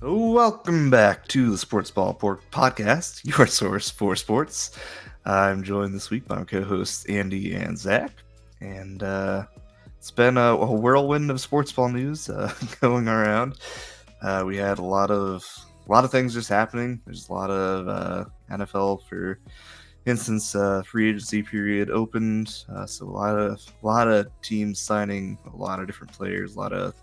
Welcome back to the Sportsball Podcast, your source for sports. I'm joined this week by my co-hosts Andy and Zach, and it's been a whirlwind of sportsball news going around. We had a lot of things just happening. There's a lot of NFL, for instance, free agency period opened, so a lot of teams signing a lot of different players, a lot of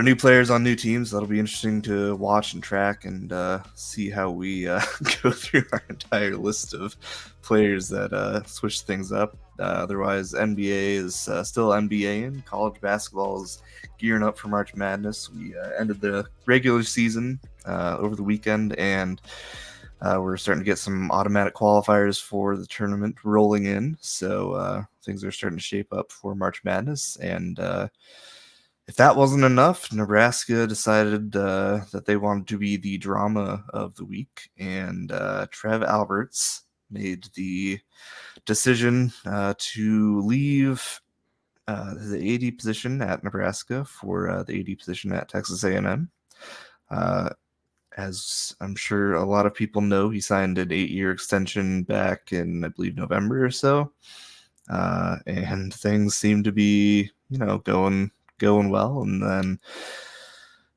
new players on new teams. That'll be interesting to watch and track and see how we go through our entire list of players that switch things up. Otherwise, NBA is still NBAing. College basketball is gearing up for March Madness. We ended the regular season over the weekend, and we're starting to get some automatic qualifiers for the tournament rolling in. So things are starting to shape up for March Madness, and if that wasn't enough, Nebraska decided that they wanted to be the drama of the week, and Trev Alberts made the decision to leave the AD position at Nebraska for the AD position at Texas A&M. As I'm sure a lot of people know, he signed an 8-year extension back in, I believe, November or so, and things seem to be, going well. And then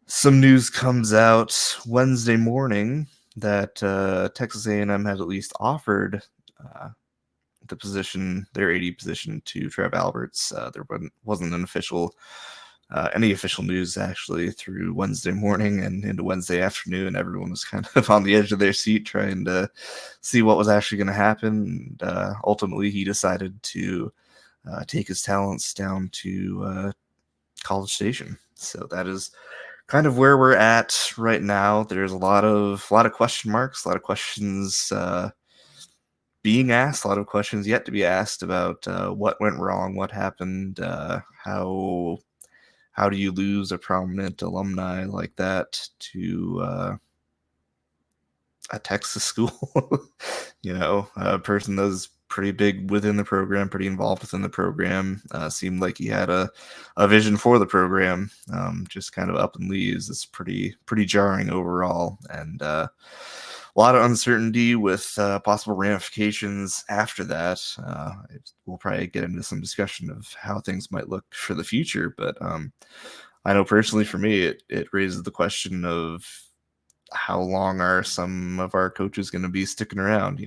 some news comes out Wednesday morning that Texas A&M had at least offered the position, their AD position, to Trev Alberts. There wasn't any official news actually through Wednesday morning and into Wednesday afternoon. Everyone was kind of on the edge of their seat trying to see what was actually going to happen. And ultimately, he decided to take his talents down to College Station. So that is kind of where we're at right now. There's a lot of question marks, a lot of questions being asked, a lot of questions yet to be asked about what went wrong, what happened, how do you lose a prominent alumni like that to a Texas school? A person that was pretty big within the program, pretty involved within the program, seemed like he had a vision for the program, just kind of up and leaves. It's pretty jarring overall, and a lot of uncertainty with possible ramifications after that. We'll probably get into some discussion of how things might look for the future, but I know personally for me, it raises the question of how long are some of our coaches going to be sticking around?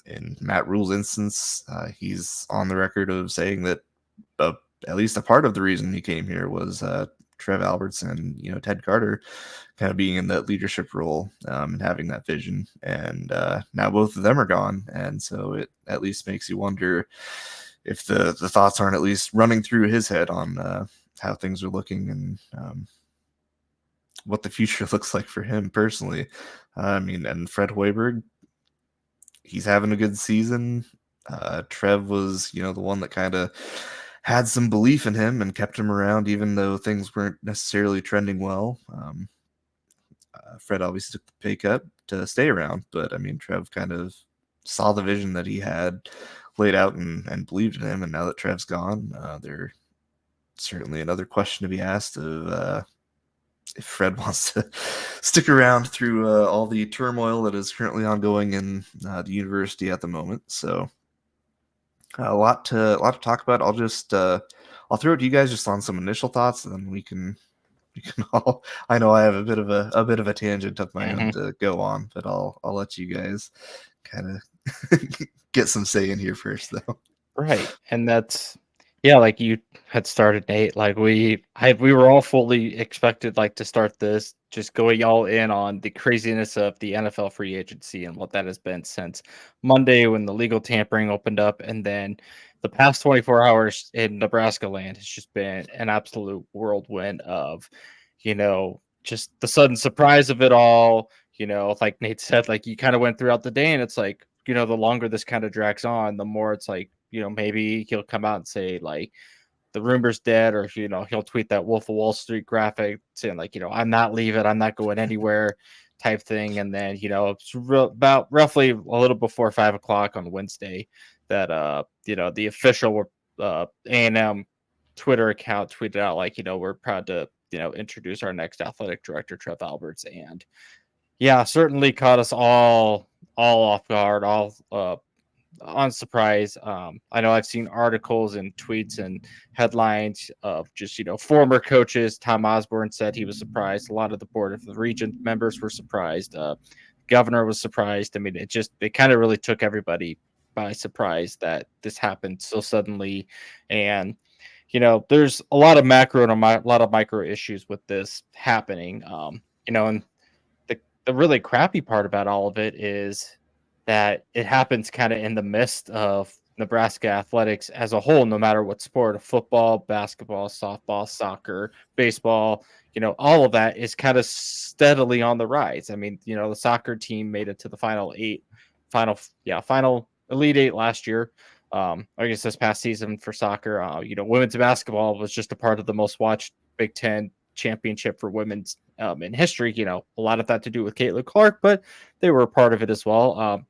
In Matt Rule's instance, he's on the record of saying that at least a part of the reason he came here was Trev Alberts and Ted Carter kind of being in that leadership role and having that vision. And now both of them are gone, and so it at least makes you wonder if the thoughts aren't at least running through his head on how things are looking and what the future looks like for him personally. And Fred Hoiberg, he's having a good season. Trev was, the one that kind of had some belief in him and kept him around, even though things weren't necessarily trending well. Fred obviously took the pay cut to stay around, but Trev kind of saw the vision that he had laid out and believed in him. And now that Trev's gone, there's certainly another question to be asked of if Fred wants to stick around through all the turmoil that is currently ongoing in the university at the moment. So a lot to talk about. I'll just I'll throw it to you guys just on some initial thoughts, and then we can all. I know I have a bit of a tangent of my own to go on, but I'll let you guys kind of get some say in here first, though. Right, and that's. Yeah, like you had started, Nate. Like we were all fully expected to start this, just going all in on the craziness of the NFL free agency and what that has been since Monday when the legal tampering opened up, and then the past 24 hours in Nebraska land has just been an absolute whirlwind of, just the sudden surprise of it all. Like Nate said, like you kind of went throughout the day, and it's like, the longer this kind of drags on, the more it's like, maybe he'll come out and say like the rumor's dead, or he'll tweet that Wolf of Wall Street graphic saying like, I'm not leaving, I'm not going anywhere type thing. And then it's about roughly a little before 5:00 on Wednesday that the official A&M Twitter account tweeted out like, we're proud to introduce our next athletic director, Trev Alberts. And yeah, certainly caught us all off guard, all on surprise. I know I've seen articles and tweets and headlines of just, former coaches. Tom Osborne said he was surprised. A lot of the board of the regent members were surprised. Governor was surprised. I mean, it kind of really took everybody by surprise that this happened so suddenly. And, there's a lot of macro and a lot of micro issues with this happening. And the really crappy part about all of it is that it happens kind of in the midst of Nebraska athletics as a whole, no matter what sport, football, basketball, softball, soccer, baseball, all of that is kind of steadily on the rise. I mean, the soccer team made it to the final Elite Eight last year. I guess this past season for soccer, women's basketball was just a part of the most watched Big Ten championship for women's in history. A lot of that to do with Caitlin Clark, but they were a part of it as well.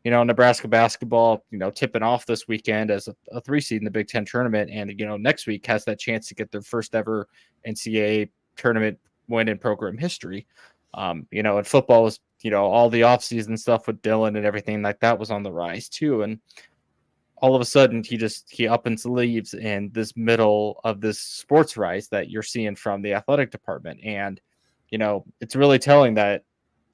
Nebraska basketball, tipping off this weekend as a 3 seed in the Big Ten tournament. And, next week has that chance to get their first ever NCAA tournament win in program history. And football was, all the offseason stuff with Dylan and everything like that was on the rise too. And all of a sudden he up and leaves in this middle of this sports rise that you're seeing from the athletic department. And, it's really telling that,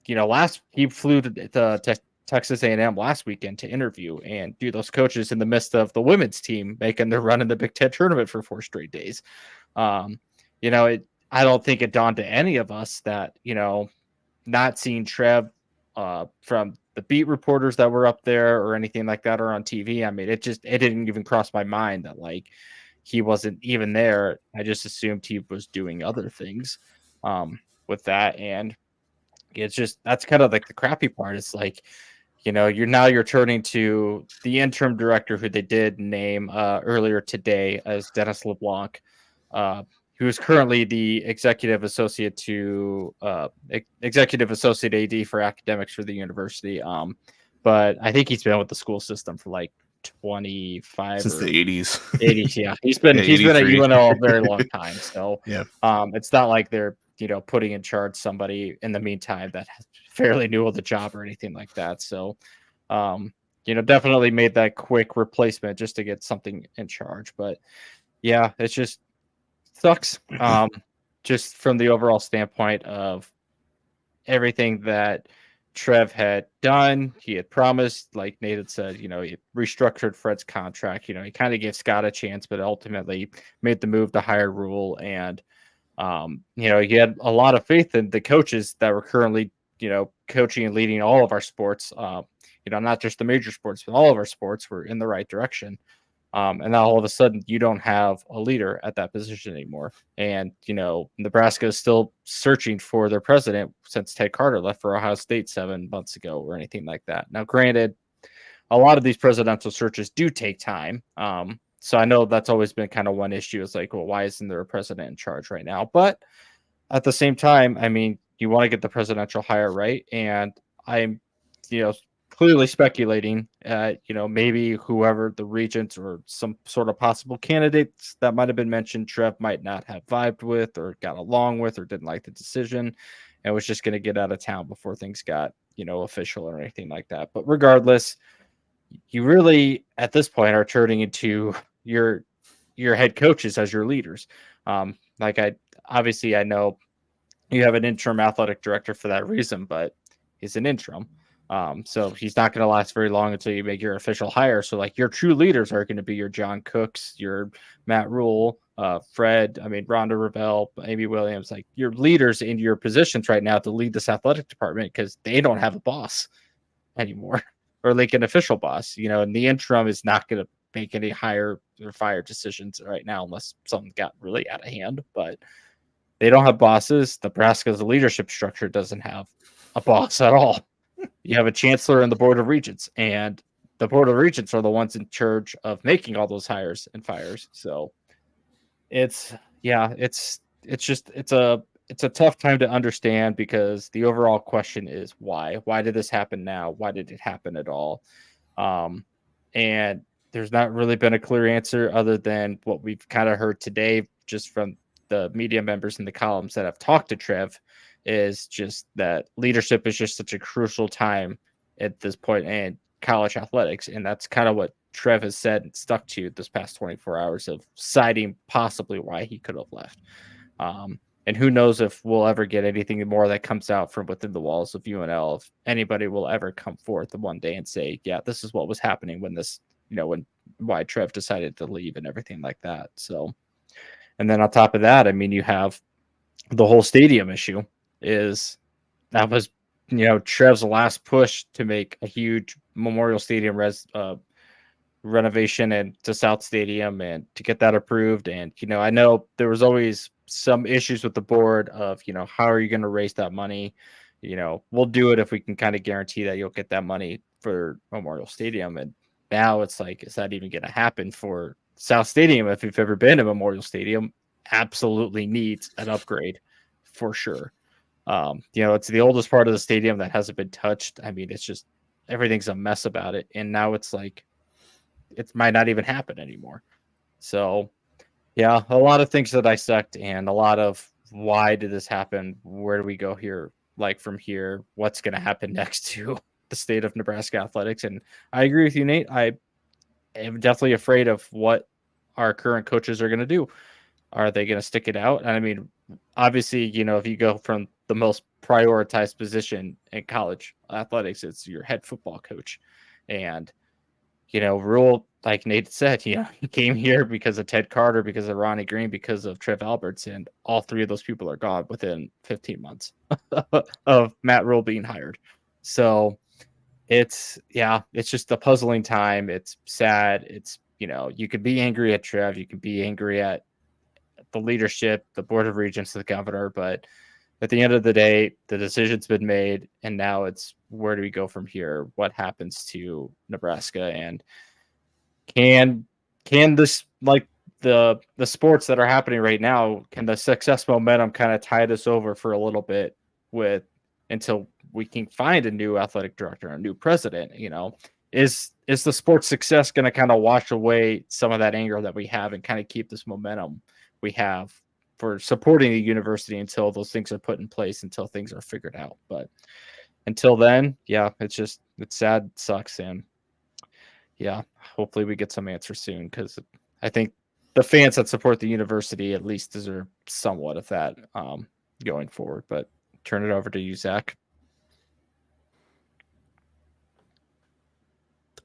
he flew to Texas A&M last weekend to interview and do those coaches in the midst of the women's team making their run in the Big Ten tournament for 4 straight days. I don't think it dawned to any of us that, not seeing Trev from the beat reporters that were up there or anything like that or on TV. I mean, it didn't even cross my mind that like he wasn't even there. I just assumed he was doing other things with that. And it's just, that's kind of like the crappy part. It's like, you're turning to the interim director who they did name earlier today as Dennis LeBlanc, who is currently the executive associate AD for academics for the university. But I think he's been with the school system for like 25 since the 80s. 80s, yeah. He's been at UNL a very long time. So yeah, it's not like they're putting in charge somebody in the meantime that fairly new of the job or anything like that. So definitely made that quick replacement just to get something in charge. But yeah, it's just sucks. Just from the overall standpoint of everything that Trev had done, he had promised, like Nate had said, he restructured Fred's contract. He kind of gave Scott a chance, but ultimately made the move to hire Rule. And, he had a lot of faith in the coaches that were currently, coaching and leading all of our sports, not just the major sports, but all of our sports were in the right direction. And now all of a sudden you don't have a leader at that position anymore. And, Nebraska is still searching for their president since Ted Carter left for Ohio State 7 months ago or anything like that. Now, granted, a lot of these presidential searches do take time. So I know that's always been kind of one issue. It's like, well, why isn't there a president in charge right now? But at the same time, I mean, you want to get the presidential hire right. And I'm, clearly speculating, maybe whoever the regents or some sort of possible candidates that might have been mentioned, Trev might not have vibed with or got along with or didn't like the decision and was just going to get out of town before things got, official or anything like that. But regardless, you really, at this point, are turning into your head coaches as your leaders. I know you have an interim athletic director for that reason, but he's an interim. So he's not going to last very long until you make your official hire. So like your true leaders are going to be your John Cooks, your Matt Rule, Fred, Rhonda Revelle, Amy Williams, like your leaders in your positions right now to lead this athletic department because they don't have a boss anymore or like an official boss, and the interim is not going to make any hire or fire decisions right now unless something got really out of hand, but they don't have bosses. Nebraska's leadership structure doesn't have a boss at all. You have a chancellor and the board of regents, and the board of regents are the ones in charge of making all those hires and fires. So it's a tough time to understand because the overall question is why did this happen now? Why did it happen at all? And there's not really been a clear answer other than what we've kind of heard today, just from the media members in the columns that have talked to Trev is just that leadership is just such a crucial time at this point in college athletics. And that's kind of what Trev has said and stuck to this past 24 hours of citing possibly why he could have left. And who knows if we'll ever get anything more that comes out from within the walls of UNL, if anybody will ever come forth one day and say, yeah, this is what was happening when this, why Trev decided to leave and everything like that. So, and then on top of that, I mean, you have the whole stadium issue that was, Trev's last push to make a huge Memorial Stadium renovation and to South Stadium and to get that approved. And, I know there was always some issues with the board of, how are you going to raise that money? We'll do it if we can kind of guarantee that you'll get that money for Memorial Stadium. And now it's like, is that even going to happen for South Stadium? If you've ever been to Memorial Stadium, absolutely needs an upgrade for sure. It's the oldest part of the stadium that hasn't been touched. I mean, it's just, everything's a mess about it. And now it's like, it might not even happen anymore. So yeah, a lot of things to dissect and a lot of why did this happen? Where do we go here? Like from here, what's going to happen next to the state of Nebraska athletics? And I agree with you, Nate. I am definitely afraid of what our current coaches are going to do. Are they going to stick it out? And I mean, obviously, if you go from the most prioritized position in college athletics, it's your head football coach. And Rule, like Nate said, he came here because of Ted Carter, because of Ronnie Green, because of Trev Alberts, and all three of those people are gone within 15 months of Matt Rule being hired. So it's just a puzzling time. It's sad. It's, you could be angry at Trev, you could be angry at the leadership, the Board of Regents, the governor, but at the end of the day, the decision's been made, and now it's where do we go from here? What happens to Nebraska, and can this, like the sports that are happening right now, can the success momentum kind of tide us over for a little bit until we can find a new athletic director, a new president? Is the sports success going to kind of wash away some of that anger that we have and kind of keep this momentum we have for supporting the university until those things are put in place, until things are figured out? But until then, it's sad, it sucks. And hopefully we get some answers soon, because I think the fans that support the university at least deserve somewhat of that going forward. But turn it over to you, Zach.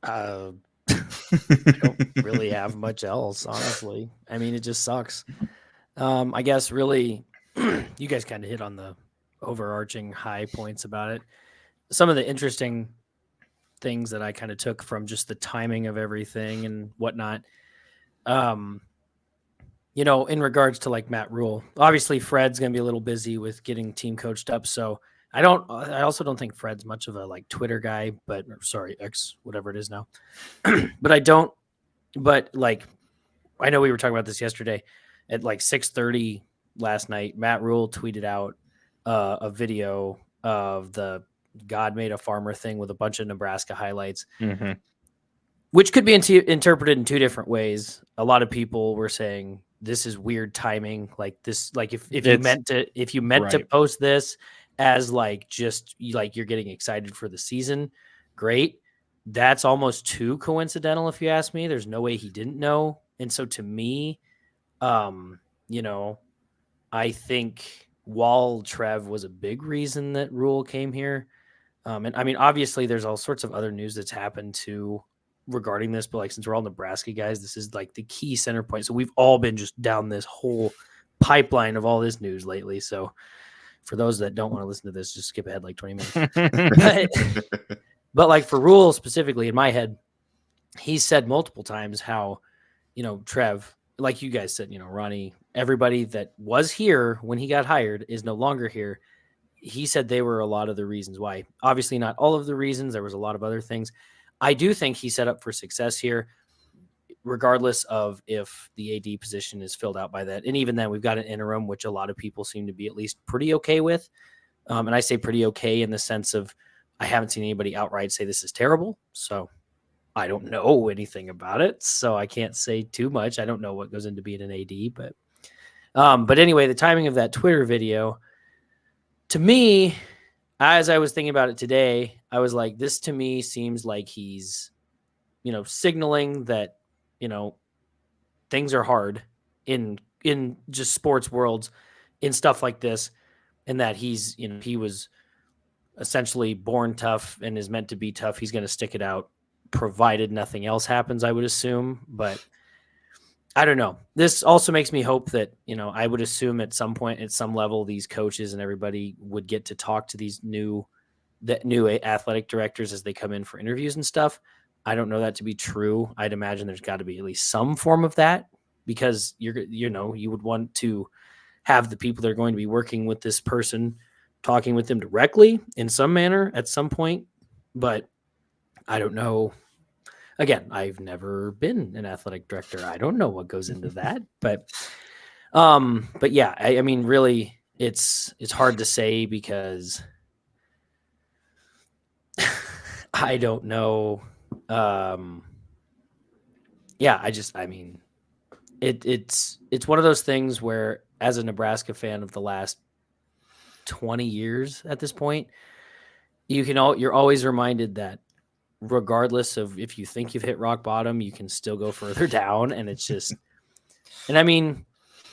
I don't really have much else, honestly. I mean, it just sucks. I guess really, you guys kind of hit on the overarching high points about it. Some of the interesting things that I kind of took from just the timing of everything and whatnot. In regards to like Matt Rule, obviously Fred's going to be a little busy with getting team coached up. So I also don't think Fred's much of a like Twitter guy, X, whatever it is now. But I know we were talking about this yesterday at like 6:30 last night. Matt Rule tweeted out a video of the God Made a Farmer thing with a bunch of Nebraska highlights, which could be interpreted in two different ways. A lot of people were saying this is weird timing. Like this, like if you meant to post this as like just like you're getting excited for the season, great. That's almost too coincidental, if you ask me. There's no way he didn't know. And so to me, I think while Trev was a big reason that Rule came here, and I mean, obviously there's all sorts of other news that's happened too regarding this, but like, since we're all Nebraska guys, this is like the key center point. So we've all been just down this whole pipeline of all this news lately. So for those that don't want to listen to this, just skip ahead like 20 minutes. But like for Rule specifically, in my head, he said multiple times how, Trev, like you guys said, Ronnie, everybody that was here when he got hired is no longer here. He said they were a lot of the reasons why. Obviously not all of the reasons. There was a lot of other things. I do think he's set up for success here, regardless of if the AD position is filled out by that. And even then, we've got an interim, which a lot of people seem to be at least pretty okay with. And I say pretty okay in the sense of I haven't seen anybody outright say this is terrible. So I don't know anything about it. So I can't say too much. I don't know what goes into being an AD, but But anyway, the timing of that Twitter video, to me, as I was thinking about it today, I was like, this to me seems like he's, signaling that, things are hard in just sports worlds, in stuff like this, and that he's, he was essentially born tough and is meant to be tough. He's going to stick it out, provided nothing else happens, I would assume. But I don't know. This also makes me hope that, I would assume at some point, at some level, these coaches and everybody would get to talk to these new athletic directors as they come in for interviews and stuff. I don't know that to be true. I'd imagine there's got to be at least some form of that, because you would want to have the people that are going to be working with this person talking with them directly in some manner at some point. But I don't know. Again, I've never been an athletic director. I don't know what goes into that, but yeah, I mean, really, it's hard to say, because I don't know. Yeah, it's one of those things where, as a Nebraska fan of the last 20 years at this point, you're always reminded that regardless of if you think you've hit rock bottom, you can still go further down. And it's just, and I mean,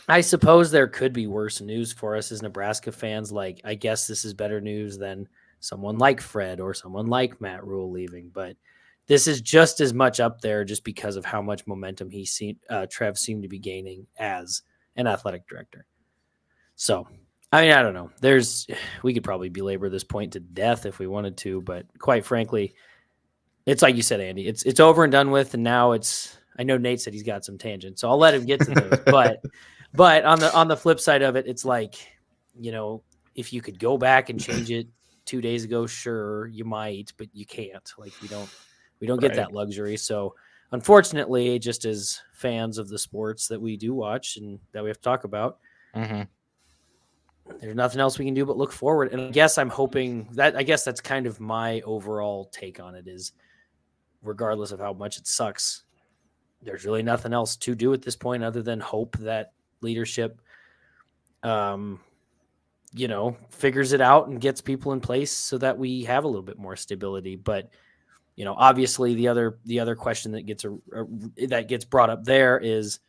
I suppose there could be worse news for us as Nebraska fans. Like, I guess this is better news than someone like Fred or someone like Matt Rule leaving, but this is just as much up there, just because of how much momentum Trev seemed to be gaining as an athletic director. So, I mean, I don't know. We could probably belabor this point to death if we wanted to, but quite frankly, it's like you said, Andy, it's over and done with. And now I know Nate said he's got some tangents, so I'll let him get to those. but on the flip side of it, it's like, if you could go back and change it 2 days ago, sure, you might, but you can't. Like, we don't get that luxury. So unfortunately, just as fans of the sports that we do watch and that we have to talk about, there's nothing else we can do but look forward. And I guess that's kind of my overall take on it, is regardless of how much it sucks, there's really nothing else to do at this point other than hope that leadership, figures it out and gets people in place so that we have a little bit more stability. But obviously the other question that gets brought up there is,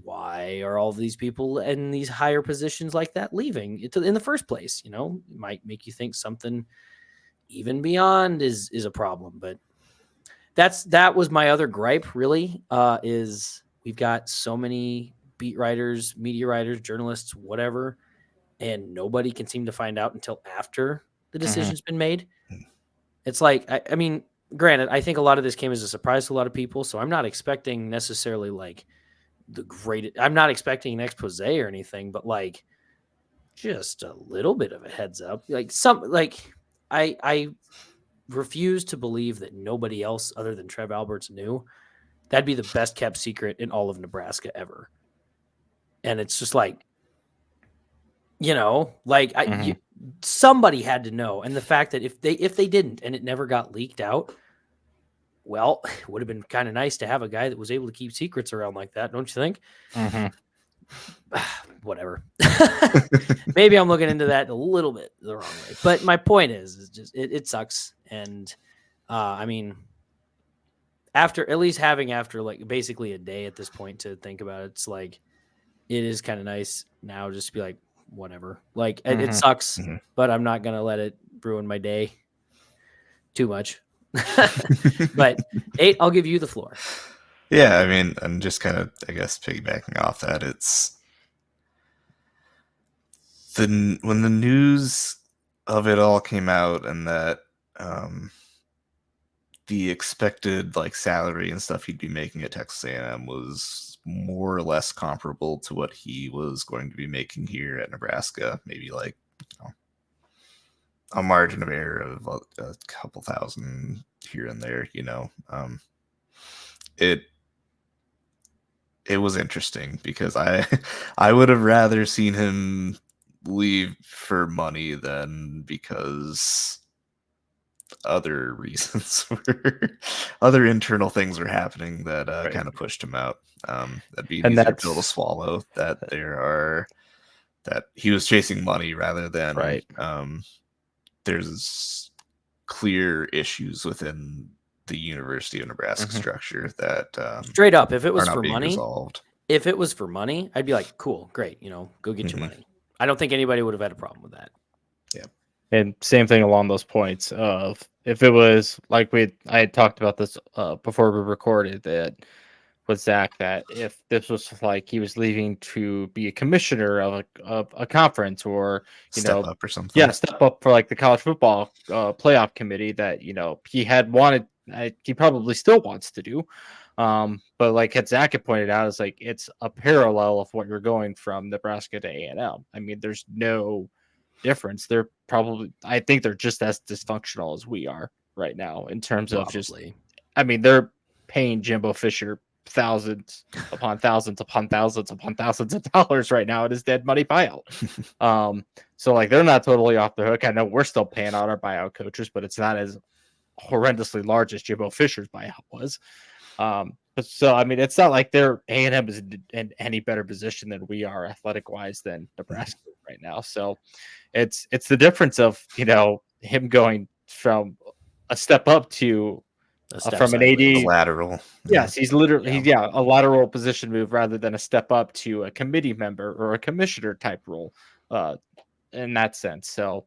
why are all of these people in these higher positions like that leaving in the first place? It might make you think something even beyond is a problem. But that was my other gripe, really, is we've got so many beat writers, media writers, journalists, whatever, and nobody can seem to find out until after the decision's been made. It's like, I mean, granted, I think a lot of this came as a surprise to a lot of people, so I'm not expecting necessarily like I'm not expecting an expose or anything, but like just a little bit of a heads up. I refuse to believe that nobody else other than Trev Alberts knew. That'd be the best kept secret in all of Nebraska ever. And it's just like, somebody had to know. And the fact that if they didn't and it never got leaked out, well, it would have been kind of nice to have a guy that was able to keep secrets around like that, don't you think? Whatever. Maybe I'm looking into that a little bit the wrong way. But my point is just it sucks. And I mean, after like basically a day at this point to think about it, it's like it is kind of nice now just to be like, whatever. Like it sucks, but I'm not gonna let it ruin my day too much. But Nate, I'll give you the floor. Yeah, I mean, I'm just kind of, I guess, piggybacking off that. It's when the news of it all came out, and that the expected like salary and stuff he'd be making at Texas A&M was more or less comparable to what he was going to be making here at Nebraska, maybe like a margin of error of a couple thousand here and there, it was interesting because I would have rather seen him leave for money than because other reasons, other internal things were happening that Right. kind of pushed him out. That'd be an And easier pill to that's swallow. That he was chasing money rather than right. There's clear issues within the University of Nebraska Mhm. structure that Straight up, if it are was not for being money, resolved. if it was for money, I'd be like, cool, great, go get your Mhm. money. I don't think anybody would have had a problem with that. And same thing along those points of if it was like I had talked about this before we recorded that with Zach, that if this was like he was leaving to be a commissioner of a conference or Step up or something. yeah, step up for like the college football playoff committee that he had wanted, he probably still wants to do. But like Zach had pointed out, it's a parallel of what you're going from Nebraska to A&M. I mean, there's no difference. I think they're just as dysfunctional as we are right now in terms of just, I mean, they're paying Jimbo Fisher thousands upon thousands upon thousands upon thousands of dollars right now at his dead money buyout. So like they're not totally off the hook. I know we're still paying out our buyout coaches, but it's not as horrendously large as Jimbo Fisher's buyout was. So I mean, it's not like A&M is in any better position than we are athletic wise than Nebraska right now. So it's the difference of him going from a step up to from an AD a lateral. Yes, he's literally a lateral position move rather than a step up to a committee member or a commissioner type role in that sense. So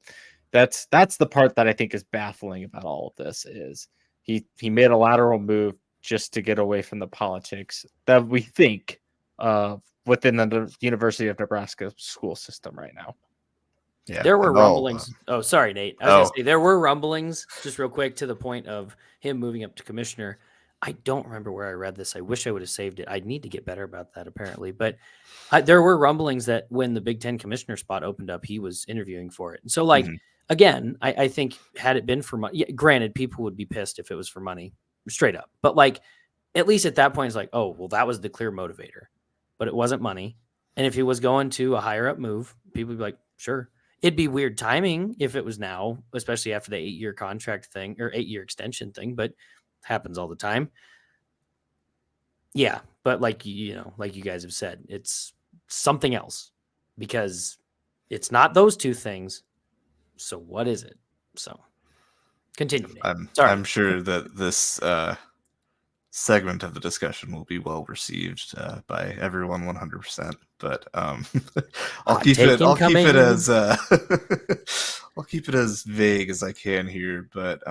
that's the part that I think is baffling about all of this is he made a lateral move just to get away from the politics that we think within the University of Nebraska school system right now. Yeah, there were rumblings. Sorry, Nate. I was going to say there were rumblings, just real quick, to the point of him moving up to commissioner. I don't remember where I read this. I wish I would have saved it. I need to get better about that, apparently. But there were rumblings that when the Big Ten commissioner spot opened up, he was interviewing for it. And so, again, I think had it been for money, granted, people would be pissed if it was for money, straight up. But at least at that point, it's like, oh, well, that was the clear motivator. But it wasn't money. And if he was going to a higher up move, people would be like, sure. It'd be weird timing if it was now, especially after the 8-year contract thing or 8-year extension thing, but it happens all the time. Yeah. But like you guys have said, it's something else because it's not those two things. So what is it? So continue. I'm sure that this segment of the discussion will be well received by everyone 100%, but I'll keep it as vague as I can here. But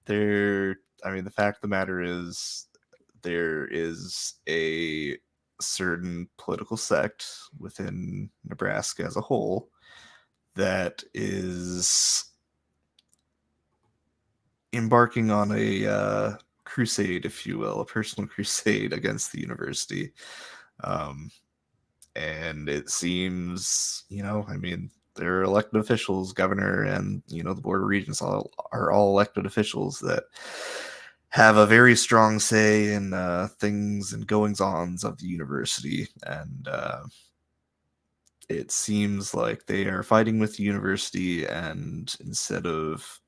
the fact of the matter is there is a certain political sect within Nebraska as a whole that is embarking on a crusade, if you will, a personal crusade against the university. And it seems, they're elected officials, governor and, the board of regents are all elected officials that have a very strong say in things and goings-ons of the university. And it seems like they are fighting with the university, and instead of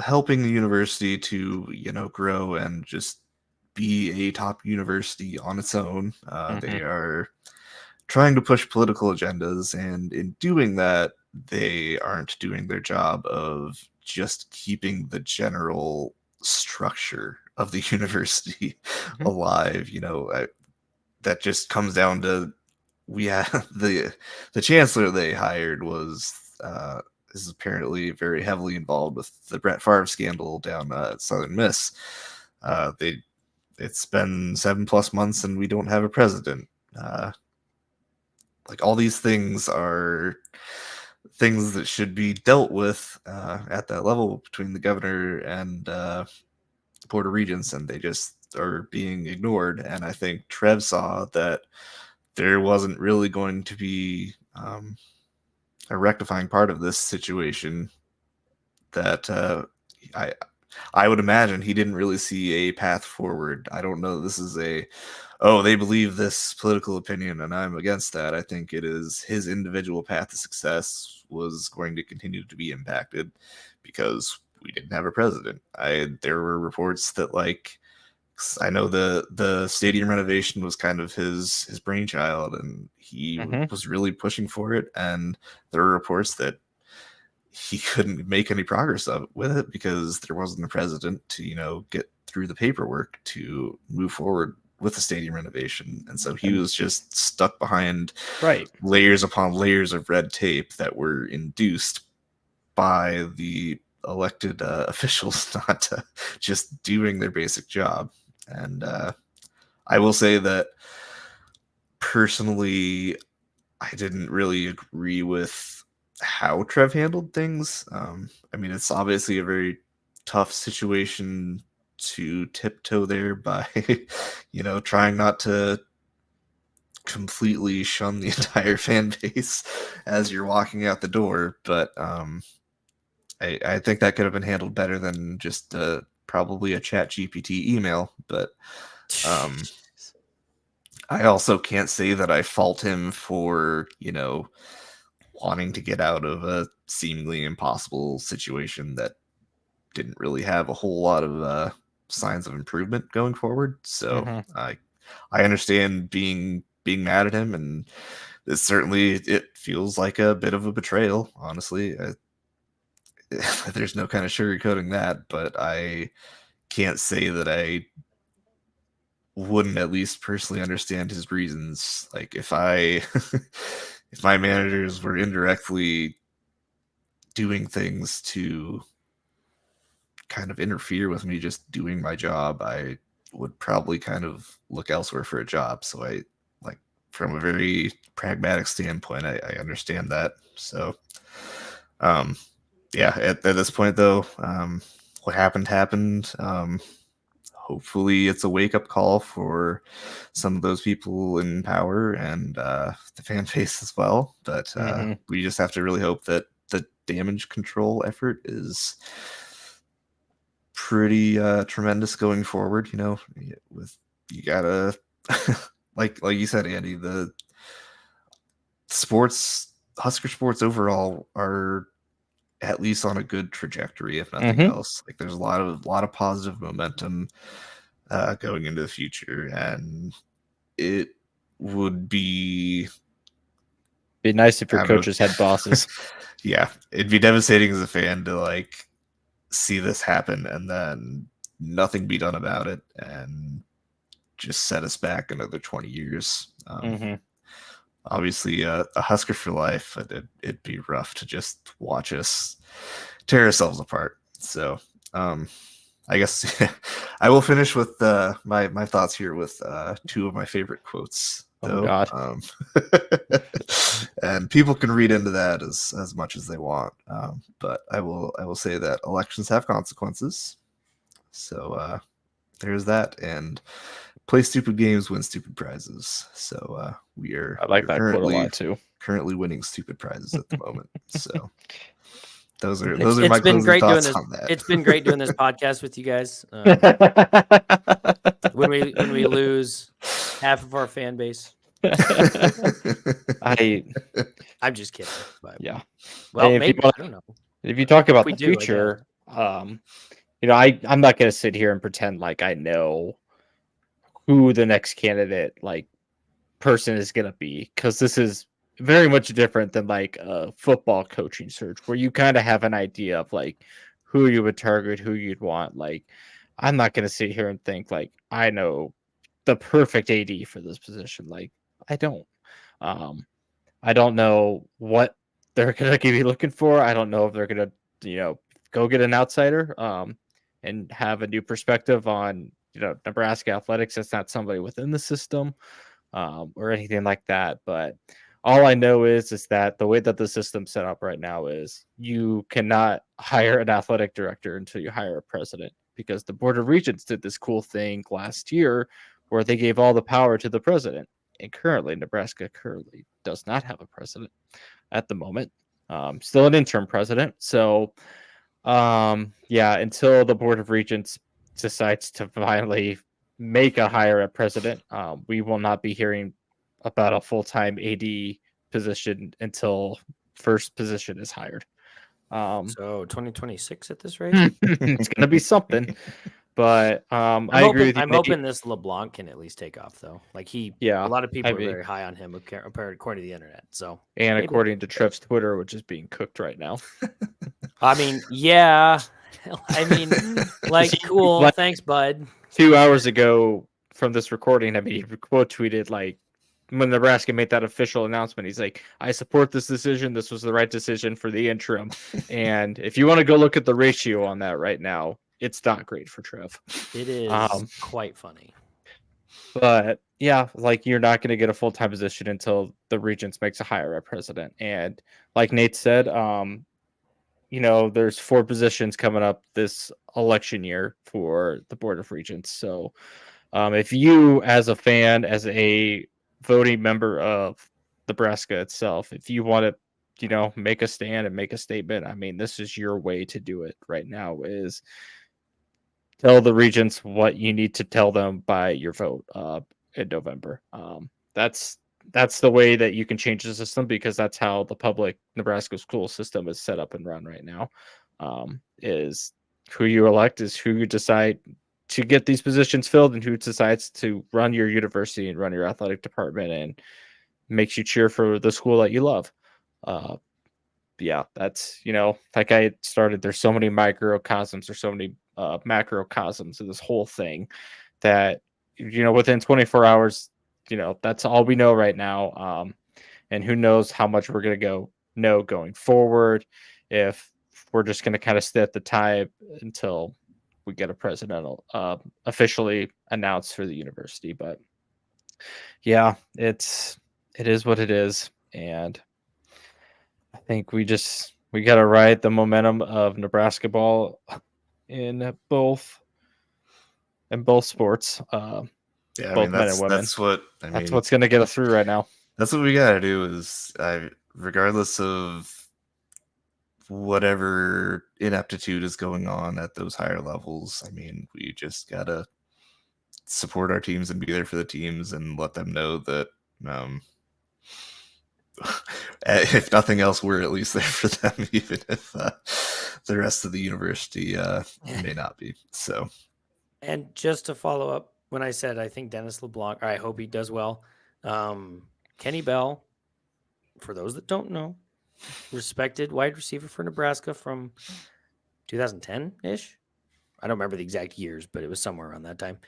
helping the university to, grow and just be a top university on its own, they are trying to push political agendas. And in doing that, they aren't doing their job of just keeping the general structure of the university alive. That just comes down to the chancellor they hired is apparently very heavily involved with the Brett Favre scandal down at Southern Miss. It's been 7+ months and we don't have a president. All these things are things that should be dealt with at that level between the governor and Board of Regents, and they just are being ignored. And I think Trev saw that there wasn't really going to be a rectifying part of this situation, that I would imagine he didn't really see a path forward. I don't know. This is they believe this political opinion and I'm against that. I think it is his individual path to success was going to continue to be impacted because we didn't have a president. There were reports that I know the stadium renovation was kind of his brainchild and he was really pushing for it. And there were reports that he couldn't make any progress with it because there wasn't a president to, get through the paperwork to move forward with the stadium renovation. And so he was just stuck behind layers upon layers of red tape that were induced by the elected officials not just doing their basic job. And I will say that personally, I didn't really agree with how Trev handled things. I mean, it's obviously a very tough situation to tiptoe there by, trying not to completely shun the entire fan base as you're walking out the door. But I think that could have been handled better than just probably a ChatGPT email. But I also can't say that I fault him for, wanting to get out of a seemingly impossible situation that didn't really have a whole lot of signs of improvement going forward. So I understand being mad at him, and it feels like a bit of a betrayal, honestly. There's no kind of sugarcoating that, but I can't say that I wouldn't at least personally understand his reasons. Like if if my managers were indirectly doing things to kind of interfere with me just doing my job, I would probably kind of look elsewhere for a job. So from a very pragmatic standpoint, I understand that. So, at this point though, what happened. Hopefully it's a wake-up call for some of those people in power and the fan base as well. But we just have to really hope that the damage control effort is pretty tremendous going forward. You gotta like you said, Andy, the Husker sports overall are at least on a good trajectory, if nothing else. Like there's a lot of positive momentum going into the future, and it would be nice if your coaches had bosses. Yeah, it'd be devastating as a fan to see this happen and then nothing be done about it and just set us back another 20 years. Obviously a Husker for life, but it'd be rough to just watch us tear ourselves apart. So I guess I will finish with my thoughts here with two of my favorite quotes. Though. Oh God. And people can read into that as much as they want. But I will say that elections have consequences. So there's that. And play stupid games, win stupid prizes. So I like that quote a lot too. Currently winning stupid prizes at the moment. So those are my closing thoughts on that. It's been great doing this podcast with you guys. When we lose half of our fan base, I'm just kidding. But, yeah. Well, maybe I don't know. If you talk about the future, I'm not going to sit here and pretend like I know who the next candidate person is going to be, because this is very much different than a football coaching search where you kind of have an idea of who you would target, who you'd want. I'm not going to sit here and think I know the perfect AD for this position. I don't. I don't know what they're going to be looking for. I don't know if they're going to, go get an outsider and have a new perspective on, Nebraska athletics. That's not somebody within the system or anything like that. But all I know is that the way that the system's set up right now is you cannot hire an athletic director until you hire a president, because the Board of Regents did this cool thing last year where they gave all the power to the president. And currently, Nebraska does not have a president at the moment. Still an interim president. So Yeah, until the Board of Regents decides to finally make a hire at president, we will not be hearing about a full-time AD position until first position is hired. So 2026 at this rate. It's gonna be something. But I agree with you. I'm hoping this LeBlanc can at least take off, though. Like a lot of people are very high on him, according to the internet. So, and maybe. According to Trev's Twitter, which is being cooked right now. I mean, yeah. I mean, like, cool. Like, thanks, bud. 2 hours ago from this recording, I mean, he quote tweeted like when Nebraska made that official announcement. He's like, "I support this decision. This was the right decision for the interim." And if you want to go look at the ratio on that right now, it's not great for Trev. It is quite funny. But yeah, like you're not going to get a full-time position until the Regents makes a hire at president. And like Nate said, there's 4 positions coming up this election year for the Board of Regents. So if you, as a fan, as a voting member of Nebraska itself, if you want to, make a stand and make a statement, I mean, this is your way to do it right now, is tell the Regents what you need to tell them by your vote in November. That's the way that you can change the system, because that's how the public Nebraska school system is set up and run right now. Is who you elect is who you decide to get these positions filled, and who decides to run your university and run your athletic department and makes you cheer for the school that you love. Yeah, that's, like I started, there's so many microcosms, there's so many macrocosms of this whole thing that, within 24 hours, that's all we know right now. And who knows how much we're going to know going forward, if we're just going to kind of stay at the time until we get a president officially announced for the university. But yeah, it is what it is. And I think we got to ride the momentum of Nebraska ball in both sports. Yeah, both men and women. That's what's going to get us through right now. That's what we got to do, is regardless of whatever ineptitude is going on at those higher levels, I mean, we just got to support our teams and be there for the teams and let them know that if nothing else, we're at least there for them, even if the rest of the university may not be. So, and just to follow up, when I said I think Dennis LeBlanc, or I hope he does well, Kenny Bell, for those that don't know, respected wide receiver for Nebraska from 2010-ish. I don't remember the exact years, but it was somewhere around that time.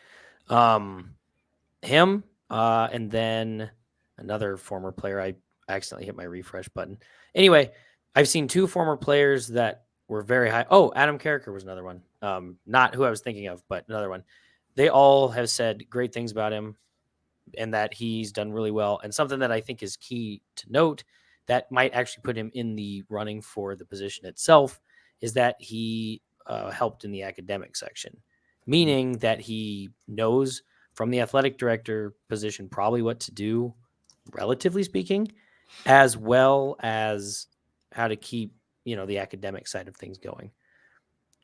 Him, and then another former player. I accidentally hit my refresh button. Anyway, I've seen 2 former players that were very high. Oh, Adam Carricker was another one. Not who I was thinking of, but another one. They all have said great things about him and that he's done really well. And something that I think is key to note that might actually put him in the running for the position itself is that he helped in the academic section, meaning that he knows from the athletic director position probably what to do, relatively speaking, as well as how to keep, the academic side of things going.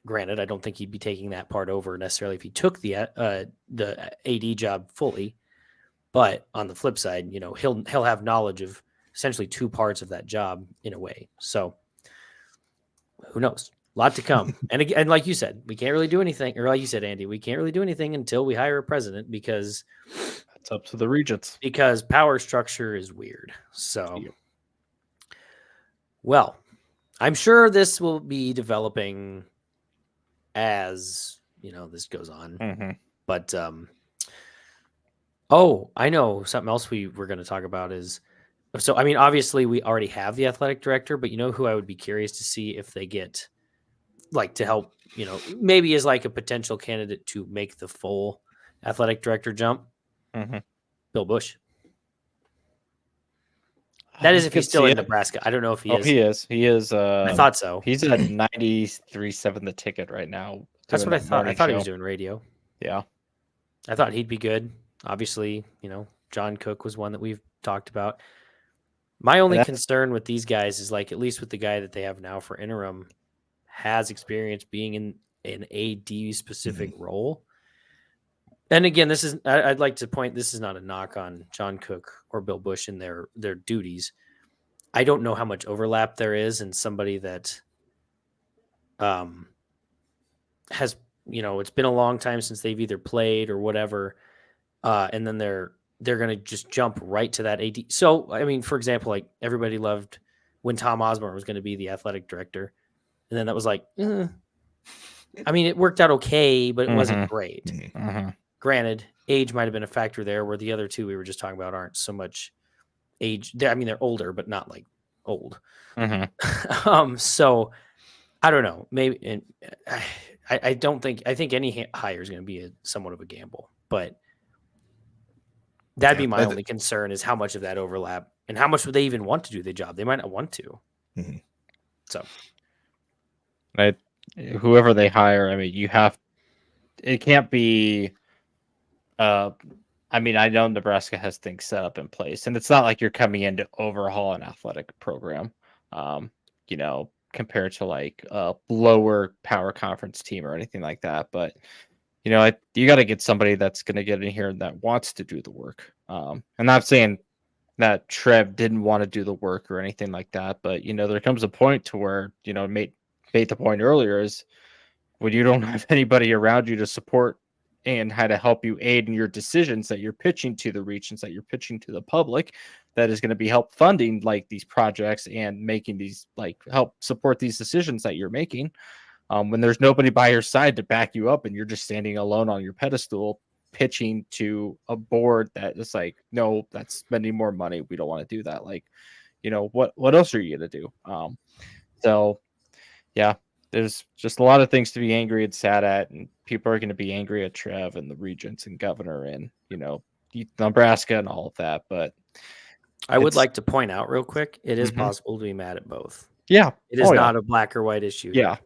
Granted, I don't think he'd be taking that part over necessarily if he took the AD job fully, but on the flip side, he'll have knowledge of essentially 2 parts of that job in a way. So who knows? A lot to come. And again, like you said, we can't really do anything, or like you said, Andy, we can't really do anything until we hire a president, because it's up to the Regents. Because power structure is weird. So, well, I'm sure this will be developing as, this goes on. Mm-hmm. But, I know something else we were going to talk about is, so, I mean, obviously we already have the athletic director, but who I would be curious to see if they get, like, to help, maybe as like a potential candidate to make the full athletic director jump. Mm-hmm. Bill Bush. That is if he's still in Nebraska. I don't know if he is. He is. He is. I thought so. He's at 93.7 the ticket right now. That's what I thought. I thought he was doing radio. Yeah. I thought he'd be good. Obviously, John Cook was one that we've talked about. My only concern with these guys is, like, at least with the guy that they have now for interim, has experience being in an AD specific role. And again, I'd like to point, this is not a knock on John Cook or Bill Bush in their duties. I don't know how much overlap there is in somebody that has, it's been a long time since they've either played or whatever. And then they're going to just jump right to that AD. So, I mean, for example, like everybody loved when Tom Osborne was going to be the athletic director. And then that was like, I mean, it worked out okay, but it wasn't great. Granted, age might have been a factor there, where the other two we were just talking about aren't so much age. They're older, but not like old. So I don't know. Maybe, and I think any hire is going to be somewhat of a gamble, but that'd be my only concern is how much of that overlap and how much would they even want to do the job? They might not want to. So, whoever they hire, I mean, it can't be. I mean, I know Nebraska has things set up in place, and it's not like you're coming in to overhaul an athletic program, compared to like a lower power conference team or anything like that. But, you got to get somebody that's going to get in here and that wants to do the work. I'm not saying that Trev didn't want to do the work or anything like that, but, there comes a point to where, made the point earlier is when you don't have anybody around you to support and how to help you aid in your decisions that you're pitching to the regions, that you're pitching to the public, that is going to be help funding like these projects and making these help support these decisions that you're making. When there's nobody by your side to back you up and you're just standing alone on your pedestal, pitching to a board that is like, no, that's spending more money. We don't want to do that. What else are you going to do? So yeah, there's just a lot of things to be angry and sad at, and people are going to be angry at Trev and the regents and governor and, Nebraska and all of that. But I would like to point out real quick, it is possible to be mad at both. Yeah. It is not a black or white issue. Yeah.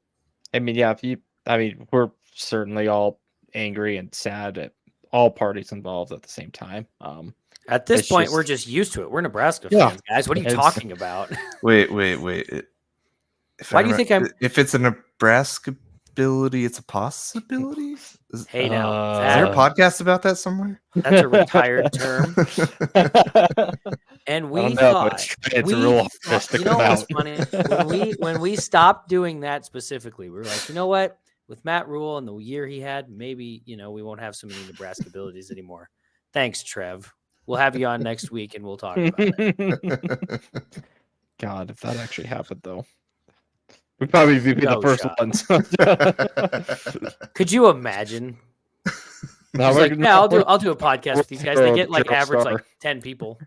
I mean, we're certainly all angry and sad at all parties involved at the same time. At this point, we're just used to it. We're Nebraska fans, guys. What are you talking about? Wait. Why do you think if it's a Nebraska ability, it's a possibility? Hey, now. Is there a podcast about that somewhere? That's a retired term. And we thought, what's funny? When we stopped doing that specifically, we were like, you know what? With Matt Rule and the year he had, maybe, we won't have so many Nebraska abilities anymore. Thanks, Trev. We'll have you on next week and we'll talk about it. God, if that actually happened, though. We'd probably be the first ones. Could you imagine? I'll do a podcast with these guys. They get average 10 people.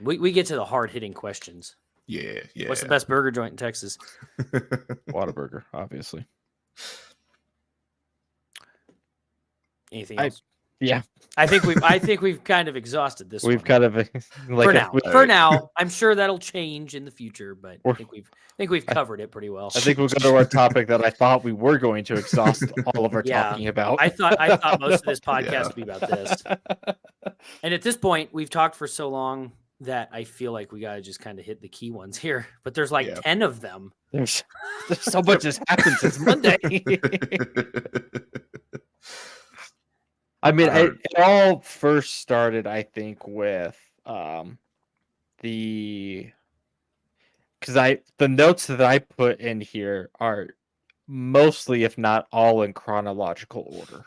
We get to the hard hitting questions. Yeah. What's the best burger joint in Texas? Whataburger, obviously. Anything else? Yeah. I think we've kind of exhausted this. We've kind of for now. I'm sure that'll change in the future, but I think we've covered it pretty well. I think we'll go to our topic that I thought we were going to exhaust all of our talking about. I thought most of this podcast would be about this. And at this point, we've talked for so long that I feel like we got to just kind of hit the key ones here. But there's 10 of them. There's so much has happened since Monday. I mean, it all first started, I think, with the notes that I put in here are mostly, if not all, in chronological order.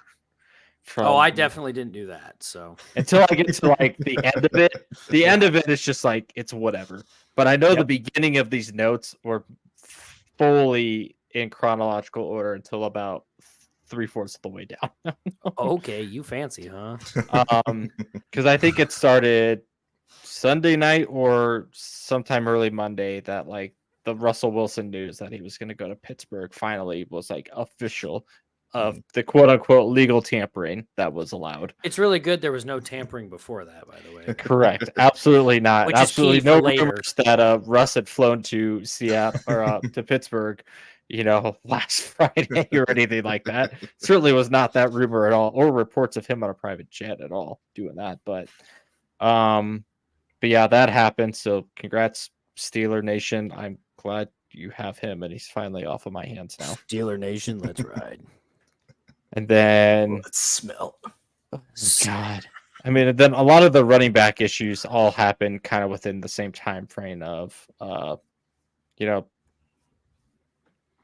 I definitely didn't do that. So until I get to the end of it, end of it is just it's whatever. But I know the beginning of these notes were fully in chronological order until about 3/4 of the way down. Okay, you fancy, huh? Because I think it started Sunday night or sometime early Monday that the Russell Wilson news that he was going to go to Pittsburgh finally was official of the quote unquote legal tampering that was allowed. It's really good there was no tampering before that, by the way. Correct. Absolutely not. Absolutely no rumors that Russ had flown to Seattle or to Pittsburgh, last Friday or anything like that. Certainly was not that rumor at all, or reports of him on a private jet at all doing that. But yeah, that happened. So congrats, Steeler Nation. I'm glad you have him, and he's finally off of my hands now. Steeler Nation, let's ride. And then, Let's smell. oh, God, I mean, and then a lot of the running back issues all happen kind of within the same time frame of,